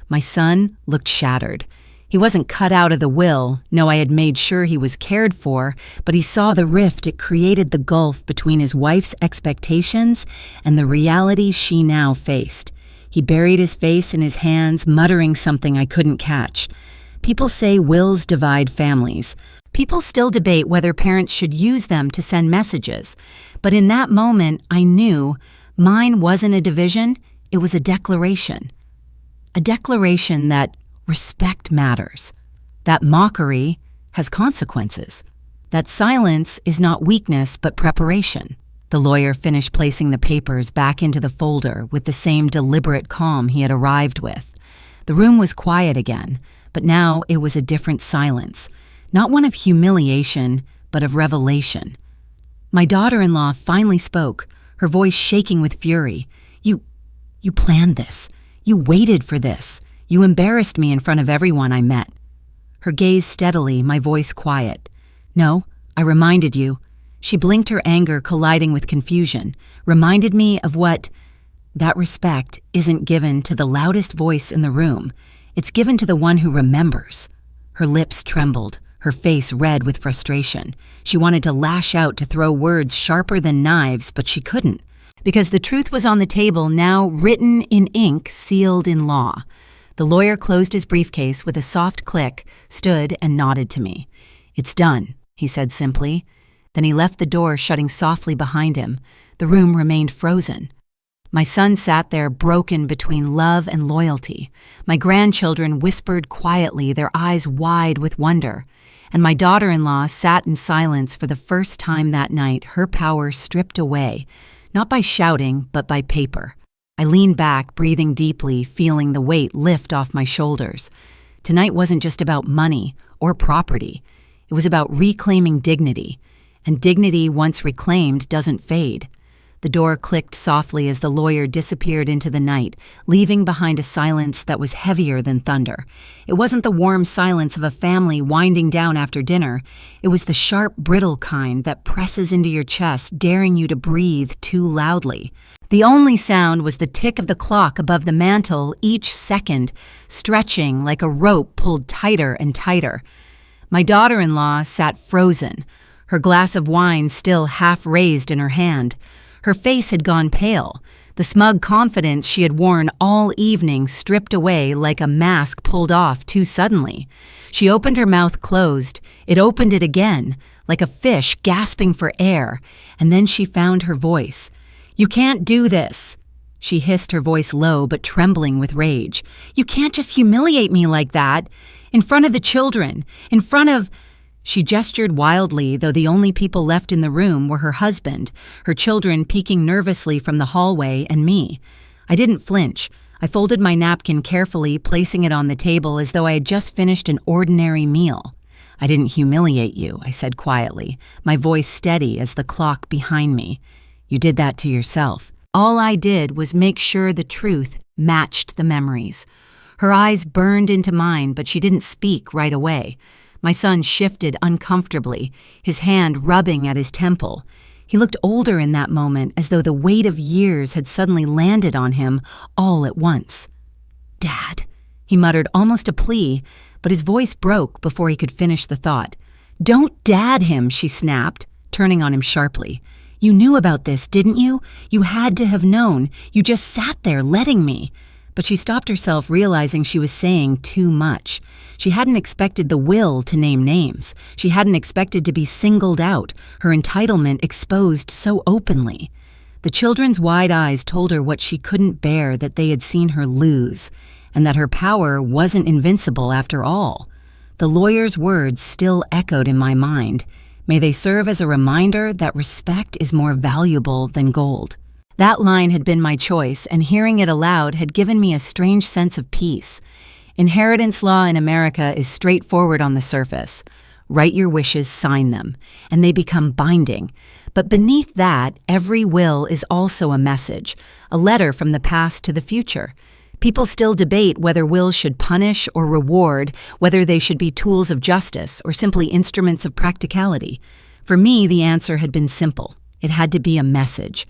[SPEAKER 1] My son looked shattered. He wasn't cut out of the will. No, I had made sure he was cared for, but he saw the rift it created, the gulf between his wife's expectations and the reality she now faced. He buried his face in his hands, muttering something I couldn't catch. People say wills divide families. People still debate whether parents should use them to send messages. But in that moment, I knew mine wasn't a division, it was a declaration. A declaration that respect matters, that mockery has consequences, that silence is not weakness but preparation. The lawyer finished placing the papers back into the folder with the same deliberate calm he had arrived with. The room was quiet again, but now it was a different silence, not one of humiliation, but of revelation. My daughter-in-law finally spoke, her voice shaking with fury. You planned this. You waited for this. You embarrassed me in front of everyone I met. Her gaze steadily, my voice quiet. No, I reminded you. She blinked, her anger colliding with confusion, reminded me of what? That respect isn't given to the loudest voice in the room. It's given to the one who remembers. Her lips trembled, her face red with frustration. She wanted to lash out, to throw words sharper than knives, but she couldn't, because the truth was on the table now, written in ink, sealed in law. The lawyer closed his briefcase with a soft click, stood and nodded to me. It's done, he said simply. Then he left the door, shutting softly behind him. The room remained frozen. My son sat there, broken between love and loyalty. My grandchildren whispered quietly, their eyes wide with wonder. And my daughter-in-law sat in silence for the first time that night, her power stripped away, not by shouting, but by paper. I leaned back, breathing deeply, feeling the weight lift off my shoulders. Tonight wasn't just about money or property. It was about reclaiming dignity. And dignity, once reclaimed, doesn't fade. The door clicked softly as the lawyer disappeared into the night, leaving behind a silence that was heavier than thunder. It wasn't the warm silence of a family winding down after dinner. It was the sharp, brittle kind that presses into your chest, daring you to breathe too loudly. The only sound was the tick of the clock above the mantel, each second stretching like a rope pulled tighter and tighter. My daughter-in-law sat frozen, her glass of wine still half raised in her hand. Her face had gone pale, the smug confidence she had worn all evening stripped away like a mask pulled off too suddenly. She opened her mouth closed. It opened it again, like a fish gasping for air, and then she found her voice. "You can't do this," she hissed, her voice low but trembling with rage. "You can't just humiliate me like that, in front of the children, in front of—" She gestured wildly, though the only people left in the room were her husband, her children peeking nervously from the hallway, and me. I didn't flinch. I folded my napkin carefully, placing it on the table as though I had just finished an ordinary meal. "I didn't humiliate you," I said quietly, my voice steady as the clock behind me. "You did that to yourself. All I did was make sure the truth matched the memories." Her eyes burned into mine, but she didn't speak right away. My son shifted uncomfortably, his hand rubbing at his temple. He looked older in that moment, as though the weight of years had suddenly landed on him all at once. "Dad," he muttered, almost a plea, but his voice broke before he could finish the thought. "Don't dad him," she snapped, turning on him sharply. "You knew about this, didn't you? You had to have known. You just sat there letting me." But she stopped herself, realizing she was saying too much. She hadn't expected the will to name names. She hadn't expected to be singled out, her entitlement exposed so openly. The children's wide eyes told her what she couldn't bear, that they had seen her lose, and that her power wasn't invincible after all. The lawyer's words still echoed in my mind. May they serve as a reminder that respect is more valuable than gold. That line had been my choice, and hearing it aloud had given me a strange sense of peace. Inheritance law in America is straightforward on the surface. Write your wishes, sign them, and they become binding. But beneath that, every will is also a message, a letter from the past to the future. People still debate whether wills should punish or reward, whether they should be tools of justice or simply instruments of practicality. For me, the answer had been simple. It had to be a message.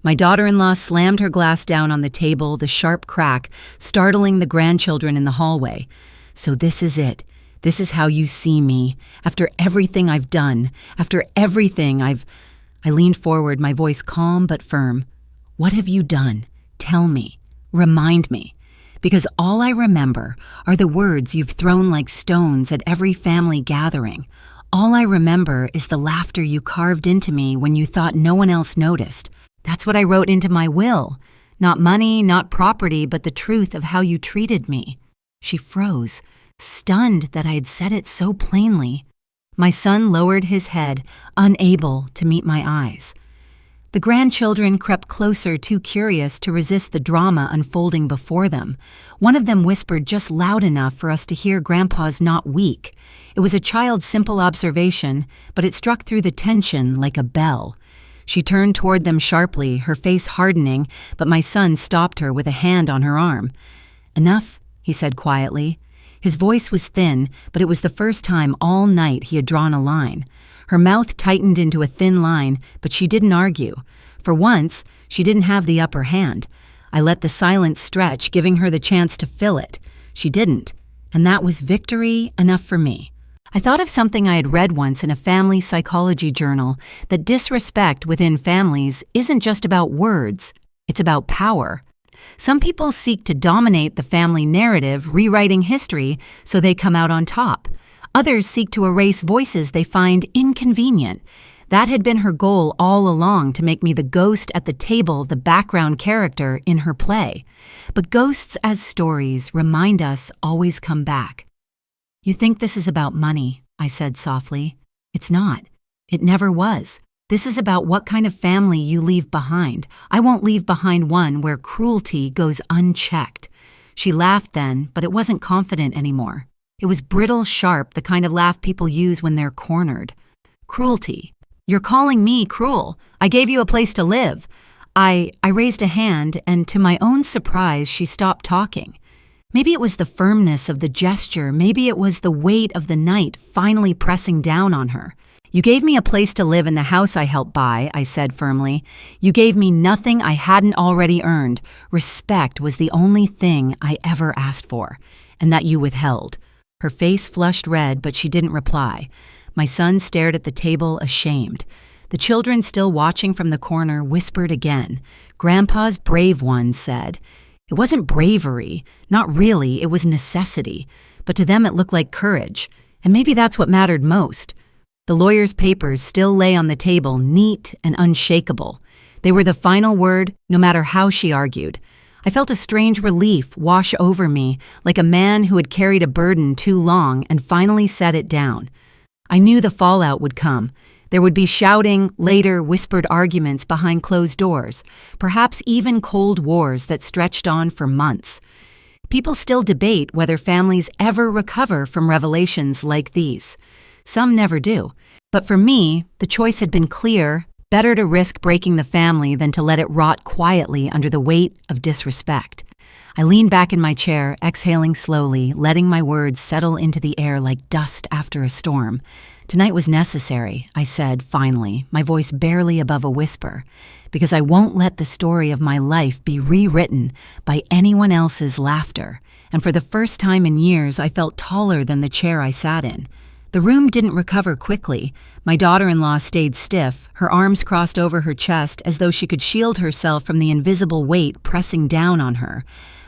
[SPEAKER 1] My daughter-in-law slammed her glass down on the table, the sharp crack startling the grandchildren in the hallway. "So this is it. This is how you see me. After everything I've done, after everything I leaned forward, my voice calm but firm. "What have you done? Tell me. Remind me. Because all I remember are the words you've thrown like stones at every family gathering. All I remember is the laughter you carved into me when you thought no one else noticed. That's what I wrote into my will. Not money, not property, but the truth of how you treated me." She froze, stunned that I had said it so plainly. My son lowered his head, unable to meet my eyes. The grandchildren crept closer, too curious to resist the drama unfolding before them. One of them whispered just loud enough for us to hear Grandpa's "not weak." It was a child's simple observation, but it struck through the tension like a bell. She turned toward them sharply, her face hardening, but my son stopped her with a hand on her arm. "Enough," he said quietly. His voice was thin, but it was the first time all night he had drawn a line. Her mouth tightened into a thin line, but she didn't argue. For once, she didn't have the upper hand. I let the silence stretch, giving her the chance to fill it. She didn't, and that was victory enough for me. I thought of something I had read once in a family psychology journal, that disrespect within families isn't just about words, it's about power. Some people seek to dominate the family narrative, rewriting history so they come out on top. Others seek to erase voices they find inconvenient. That had been her goal all along, to make me the ghost at the table, the background character in her play. But ghosts as stories remind us always come back. "You think this is about money," I said softly. "It's not. It never was. This is about what kind of family you leave behind. I won't leave behind one where cruelty goes unchecked." She laughed then, but it wasn't confident anymore. It was brittle, sharp, the kind of laugh people use when they're cornered. "Cruelty. You're calling me cruel. I gave you a place to live." I raised a hand, and to my own surprise, she stopped talking. Maybe it was the firmness of the gesture, maybe it was the weight of the night finally pressing down on her. "You gave me a place to live in the house I helped buy," I said firmly. "You gave me nothing I hadn't already earned. Respect was the only thing I ever asked for, and that you withheld." Her face flushed red, but she didn't reply. My son stared at the table, ashamed. The children, still watching from the corner, whispered again. Grandpa's brave one said. It wasn't bravery, not really, it was necessity. But to them it looked like courage, and maybe that's what mattered most. The lawyer's papers still lay on the table, neat and unshakable. They were the final word, no matter how she argued. I felt a strange relief wash over me, like a man who had carried a burden too long and finally set it down. I knew the fallout would come. There would be shouting, later whispered arguments behind closed doors, perhaps even cold wars that stretched on for months. People still debate whether families ever recover from revelations like these. Some never do. But for me, the choice had been clear: better to risk breaking the family than to let it rot quietly under the weight of disrespect. I leaned back in my chair, exhaling slowly, letting my words settle into the air like dust after a storm. Tonight was necessary, I said, finally, my voice barely above a whisper, because I won't let the story of my life be rewritten by anyone else's laughter. And for the first time in years, I felt taller than the chair I sat in. The room didn't recover quickly. My daughter-in-law stayed stiff, her arms crossed over her chest as though she could shield herself from the invisible weight pressing down on her.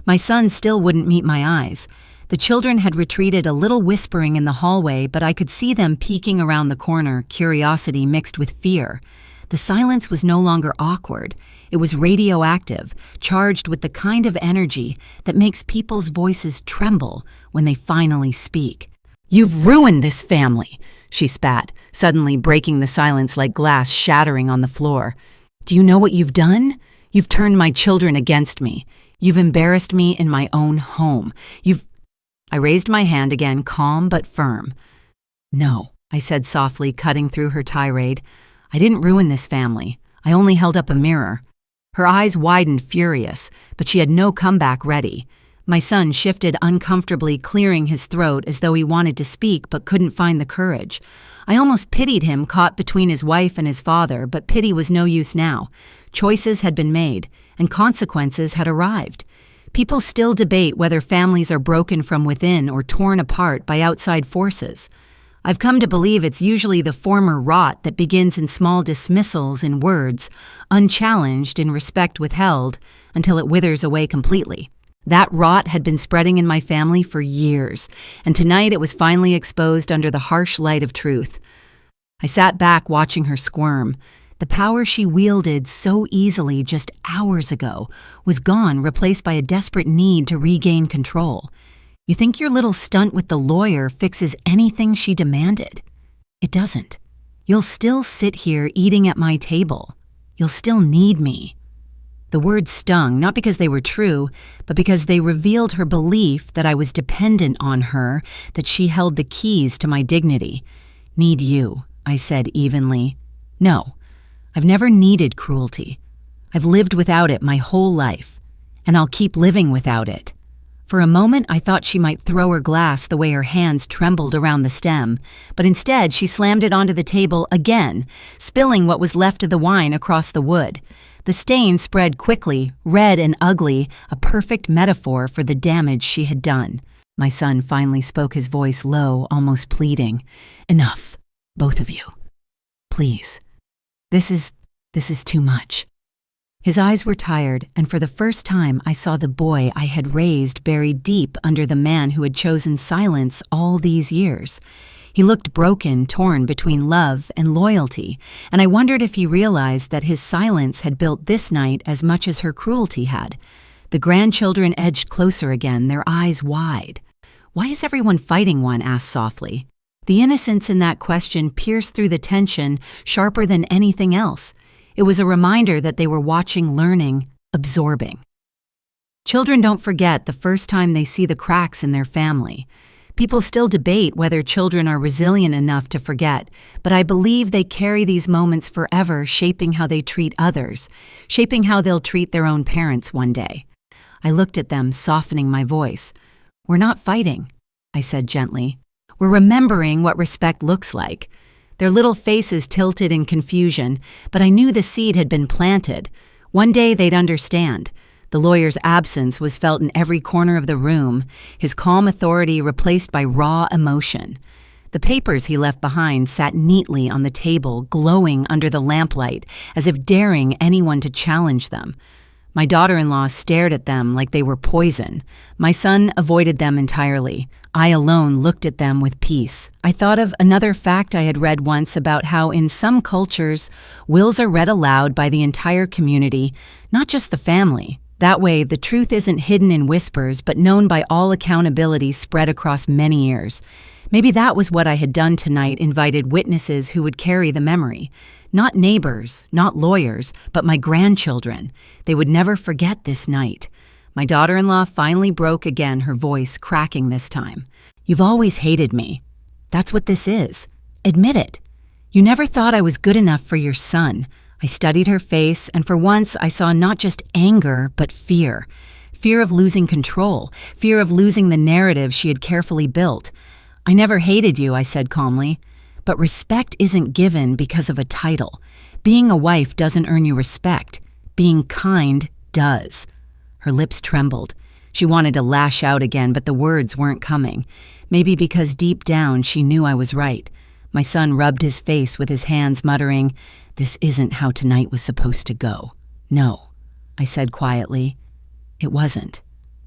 [SPEAKER 1] My son still wouldn't meet my eyes. The children had retreated a little whispering in the hallway, but I could see them peeking around the corner, curiosity mixed with fear. The silence was no longer awkward. It was radioactive, charged with the kind of energy that makes people's voices tremble when they finally speak. "You've ruined this family," she spat, suddenly breaking the silence like glass shattering on the floor. "Do you know what you've done? You've turned my children against me. You've embarrassed me in my own home. I raised my hand again, calm but firm. "No," I said softly, cutting through her tirade. "I didn't ruin this family. I only held up a mirror." Her eyes widened, furious, but she had no comeback ready. My son shifted uncomfortably, clearing his throat as though he wanted to speak but couldn't find the courage. I almost pitied him, caught between his wife and his father, but pity was no use now. Choices had been made, and consequences had arrived. People still debate whether families are broken from within or torn apart by outside forces. I've come to believe it's usually the former rot that begins in small dismissals in words, unchallenged in respect withheld, until it withers away completely. That rot had been spreading in my family for years, and tonight it was finally exposed under the harsh light of truth. I sat back watching her squirm. The power she wielded so easily just hours ago was gone, replaced by a desperate need to regain control. You think your little stunt with the lawyer fixes anything she demanded? It doesn't. You'll still sit here eating at my table. You'll still need me. The words stung, not because they were true, but because they revealed her belief that I was dependent on her, that she held the keys to my dignity. "Need you," I said evenly. "No, I've never needed cruelty. I've lived without it my whole life, and I'll keep living without it." For a moment, I thought she might throw her glass the way her hands trembled around the stem, but instead she slammed it onto the table again, spilling what was left of the wine across the wood. The stain spread quickly, red and ugly, a perfect metaphor for the damage she had done. My son finally spoke, his voice low, almost pleading. "Enough, both of you. Please. This is too much." His eyes were tired, and for the first time I saw the boy I had raised buried deep under the man who had chosen silence all these years. He looked broken, torn between love and loyalty, and I wondered if he realized that his silence had built this night as much as her cruelty had. The grandchildren edged closer again, their eyes wide. "Why is everyone fighting?" one asked softly. The innocence in that question pierced through the tension sharper than anything else. It was a reminder that they were watching, learning, absorbing. Children don't forget the first time they see the cracks in their family. People still debate whether children are resilient enough to forget, but I believe they carry these moments forever, shaping how they treat others, shaping how they'll treat their own parents one day. I looked at them, softening my voice. "We're not fighting," I said gently. "We're remembering what respect looks like." Their little faces tilted in confusion, but I knew the seed had been planted. One day they'd understand. The lawyer's absence was felt in every corner of the room, his calm authority replaced by raw emotion. The papers he left behind sat neatly on the table, glowing under the lamplight, as if daring anyone to challenge them. My daughter-in-law stared at them like they were poison. My son avoided them entirely. I alone looked at them with peace. I thought of another fact I had read once about how in some cultures, wills are read aloud by the entire community, not just the family. That way, the truth isn't hidden in whispers, but known by all accountability spread across many years. Maybe that was what I had done tonight, invited witnesses who would carry the memory. Not neighbors, not lawyers, but my grandchildren. They would never forget this night. My daughter-in-law finally broke again, her voice cracking this time. "You've always hated me. That's what this is. Admit it. You never thought I was good enough for your son." I studied her face, and for once I saw not just anger, but fear. Fear of losing control, fear of losing the narrative she had carefully built. "I never hated you," I said calmly. "But respect isn't given because of a title. Being a wife doesn't earn you respect. Being kind does." Her lips trembled. She wanted to lash out again, but the words weren't coming. Maybe because deep down she knew I was right. My son rubbed his face with his hands, muttering, "This isn't how tonight was supposed to go." "No," I said quietly. "It wasn't,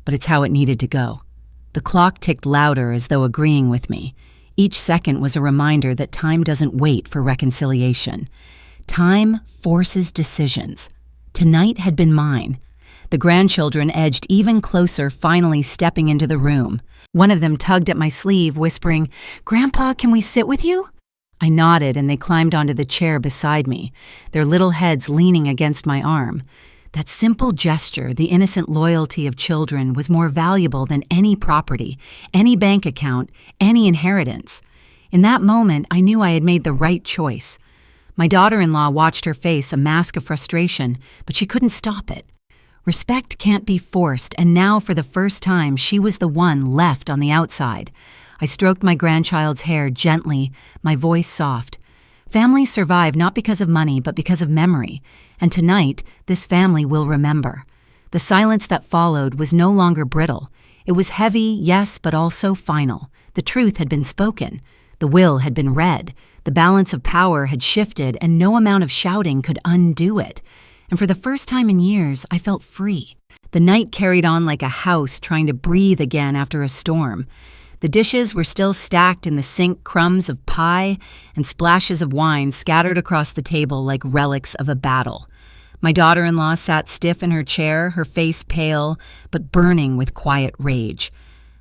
[SPEAKER 1] but it's how it needed to go." The clock ticked louder as though agreeing with me. Each second was a reminder that time doesn't wait for reconciliation. Time forces decisions. Tonight had been mine. The grandchildren edged even closer, finally stepping into the room. One of them tugged at my sleeve, whispering, "Grandpa, can we sit with you?" I nodded, and they climbed onto the chair beside me, their little heads leaning against my arm. That simple gesture, the innocent loyalty of children, was more valuable than any property, any bank account, any inheritance. In that moment, I knew I had made the right choice. My daughter-in-law watched her face, a mask of frustration, but she couldn't stop it. Respect can't be forced, and now for the first time she was the one left on the outside. I stroked my grandchild's hair gently, my voice soft. Families survive not because of money, but because of memory, and tonight this family will remember. The silence that followed was no longer brittle. It was heavy, yes, but also final. The truth had been spoken. The will had been read. The balance of power had shifted, and no amount of shouting could undo it. And for the first time in years, I felt free. The night carried on like a house trying to breathe again after a storm. The dishes were still stacked in the sink, crumbs of pie and splashes of wine scattered across the table like relics of a battle. My daughter-in-law sat stiff in her chair, her face pale, but burning with quiet rage.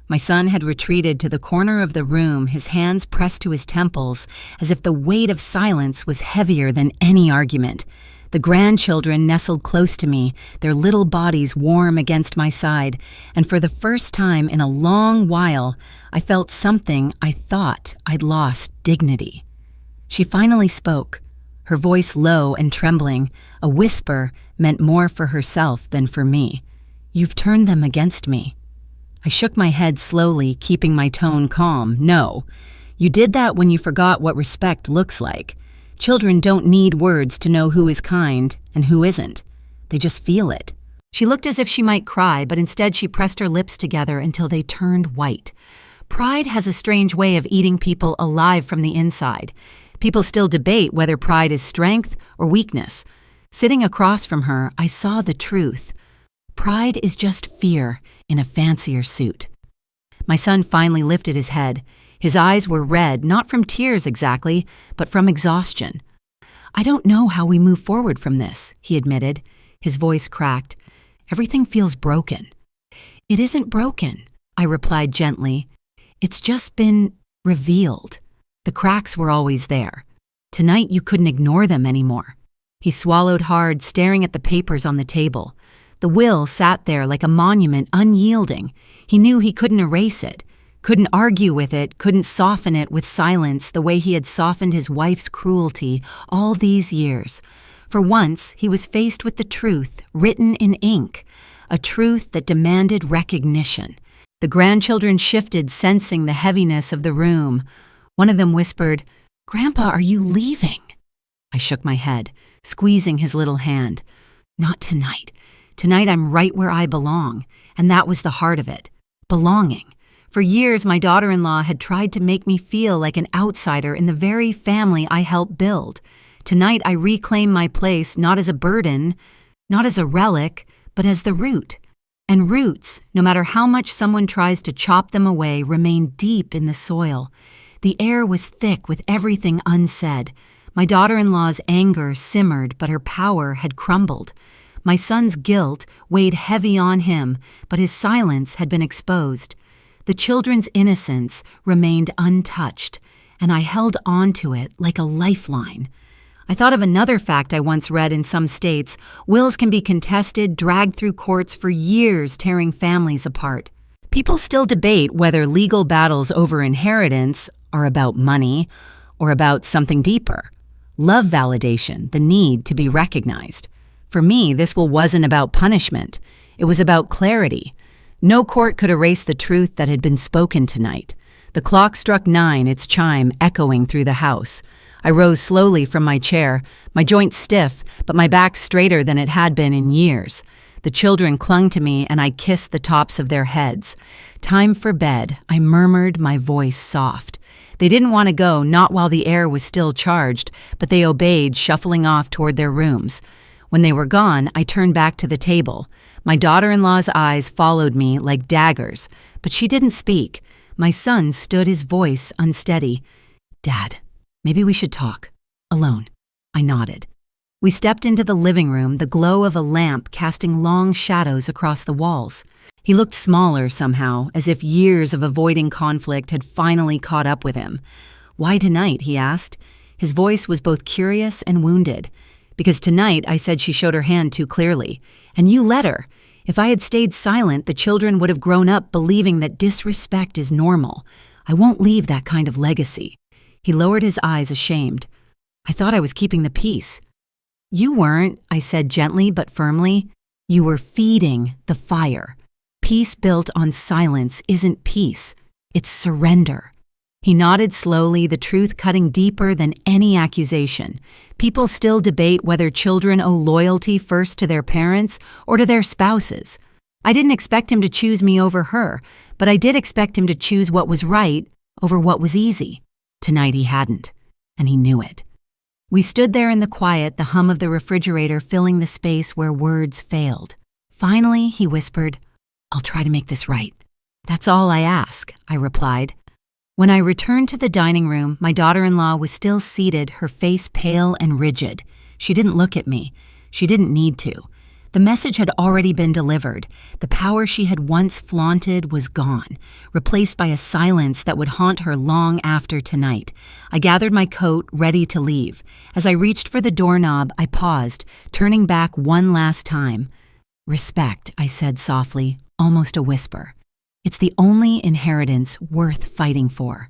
[SPEAKER 1] My son had retreated to the corner of the room, his hands pressed to his temples, as if the weight of silence was heavier than any argument. The grandchildren nestled close to me, their little bodies warm against my side, and for the first time in a long while, I felt something I thought I'd lost: dignity. She finally spoke, her voice low and trembling. A whisper meant more for herself than for me. "You've turned them against me." I shook my head slowly, keeping my tone calm. "No, you did that when you forgot what respect looks like. Children don't need words to know who is kind and who isn't. They just feel it." She looked as if she might cry, but instead she pressed her lips together until they turned white. Pride has a strange way of eating people alive from the inside. People still debate whether pride is strength or weakness. Sitting across from her, I saw the truth. Pride is just fear in a fancier suit. My son finally lifted his head. His eyes were red, not from tears exactly, but from exhaustion. "I don't know how we move forward from this," he admitted. His voice cracked. "Everything feels broken." "It isn't broken," I replied gently. "It's just been revealed. The cracks were always there. Tonight you couldn't ignore them anymore." He swallowed hard, staring at the papers on the table. The will sat there like a monument, unyielding. He knew he couldn't erase it. Couldn't argue with it, couldn't soften it with silence the way he had softened his wife's cruelty all these years. For once, he was faced with the truth, written in ink, a truth that demanded recognition. The grandchildren shifted, sensing the heaviness of the room. One of them whispered, "Grandpa, are you leaving?" I shook my head, squeezing his little hand. "Not tonight. Tonight I'm right where I belong." And that was the heart of it. Belonging. For years, my daughter-in-law had tried to make me feel like an outsider in the very family I helped build. Tonight, I reclaim my place not as a burden, not as a relic, but as the root. And roots, no matter how much someone tries to chop them away, remain deep in the soil. The air was thick with everything unsaid. My daughter-in-law's anger simmered, but her power had crumbled. My son's guilt weighed heavy on him, but his silence had been exposed. The children's innocence remained untouched, and I held on to it like a lifeline. I thought of another fact I once read in some states: wills can be contested, dragged through courts for years, tearing families apart. People still debate whether legal battles over inheritance are about money or about something deeper. Love validation, the need to be recognized. For me, this will wasn't about punishment. It was about clarity. No court could erase the truth that had been spoken tonight. The clock struck 9, its chime echoing through the house. I rose slowly from my chair, my joints stiff, but my back straighter than it had been in years. The children clung to me, and I kissed the tops of their heads. Time for bed, I murmured, my voice soft. They didn't want to go, not while the air was still charged, but they obeyed, shuffling off toward their rooms. When they were gone, I turned back to the table. My daughter-in-law's eyes followed me like daggers, but she didn't speak. My son stood, his voice unsteady. "Dad, maybe we should talk. Alone." I nodded. We stepped into the living room, the glow of a lamp casting long shadows across the walls. He looked smaller somehow, as if years of avoiding conflict had finally caught up with him. "Why tonight?" he asked. His voice was both curious and wounded. "Because tonight I said she showed her hand too clearly. And you let her. If I had stayed silent, the children would have grown up believing that disrespect is normal. I won't leave that kind of legacy." He lowered his eyes, ashamed. "I thought I was keeping the peace." "You weren't," I said gently but firmly. "You were feeding the fire. Peace built on silence isn't peace. It's surrender." He nodded slowly, the truth cutting deeper than any accusation. People still debate whether children owe loyalty first to their parents or to their spouses. I didn't expect him to choose me over her, but I did expect him to choose what was right over what was easy. Tonight he hadn't, and he knew it. We stood there in the quiet, the hum of the refrigerator filling the space where words failed. Finally, he whispered, "I'll try to make this right." "That's all I ask," I replied. When I returned to the dining room, my daughter-in-law was still seated, her face pale and rigid. She didn't look at me. She didn't need to. The message had already been delivered. The power she had once flaunted was gone, replaced by a silence that would haunt her long after tonight. I gathered my coat, ready to leave. As I reached for the doorknob, I paused, turning back one last time. "Respect," I said softly, almost a whisper. "It's the only inheritance worth fighting for."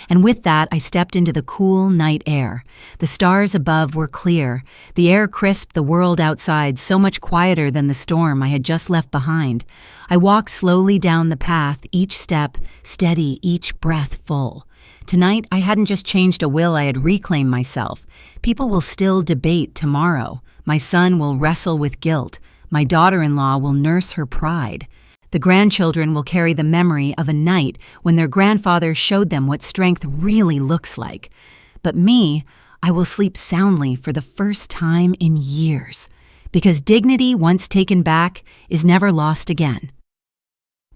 [SPEAKER 1] And with that, I stepped into the cool night air. The stars above were clear. The air crisped the world outside, so much quieter than the storm I had just left behind. I walked slowly down the path, each step steady, each breath full. Tonight, I hadn't just changed a will, I had reclaimed myself. People will still debate tomorrow. My son will wrestle with guilt. My daughter-in-law will nurse her pride. The grandchildren will carry the memory of a night when their grandfather showed them what strength really looks like. But me, I will sleep soundly for the first time in years, because dignity once taken back is never lost again.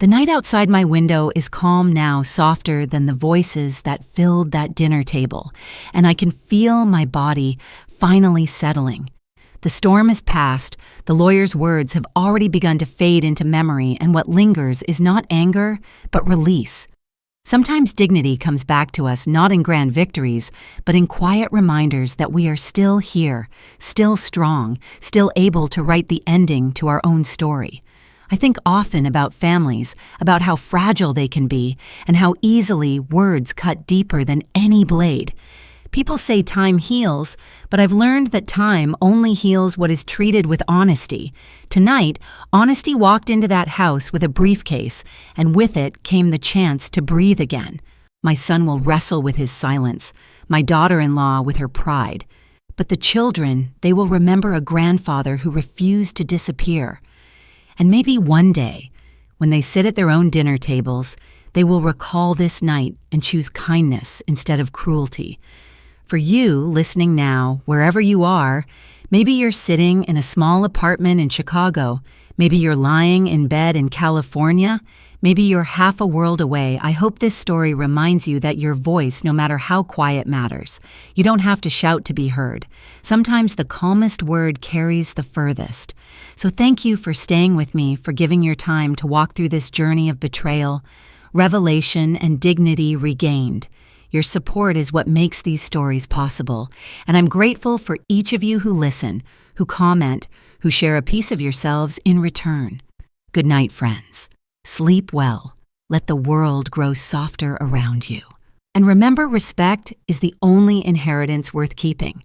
[SPEAKER 1] The night outside my window is calm now, softer than the voices that filled that dinner table, and I can feel my body finally settling. The storm has passed, the lawyer's words have already begun to fade into memory, and what lingers is not anger, but release. Sometimes dignity comes back to us not in grand victories, but in quiet reminders that we are still here, still strong, still able to write the ending to our own story. I think often about families, about how fragile they can be, and how easily words cut deeper than any blade. People say time heals, but I've learned that time only heals what is treated with honesty. Tonight, honesty walked into that house with a briefcase, and with it came the chance to breathe again. My son will wrestle with his silence, my daughter-in-law with her pride. But the children, they will remember a grandfather who refused to disappear. And maybe one day, when they sit at their own dinner tables, they will recall this night and choose kindness instead of cruelty. For you, listening now, wherever you are, maybe you're sitting in a small apartment in Chicago, maybe you're lying in bed in California, maybe you're half a world away. I hope this story reminds you that your voice, no matter how quiet, matters. You don't have to shout to be heard. Sometimes the calmest word carries the furthest. So thank you for staying with me, for giving your time to walk through this journey of betrayal, revelation, and dignity regained. Your support is what makes these stories possible, and I'm grateful for each of you who listen, who comment, who share a piece of yourselves in return. Good night, friends. Sleep well. Let the world grow softer around you. And remember, respect is the only inheritance worth keeping.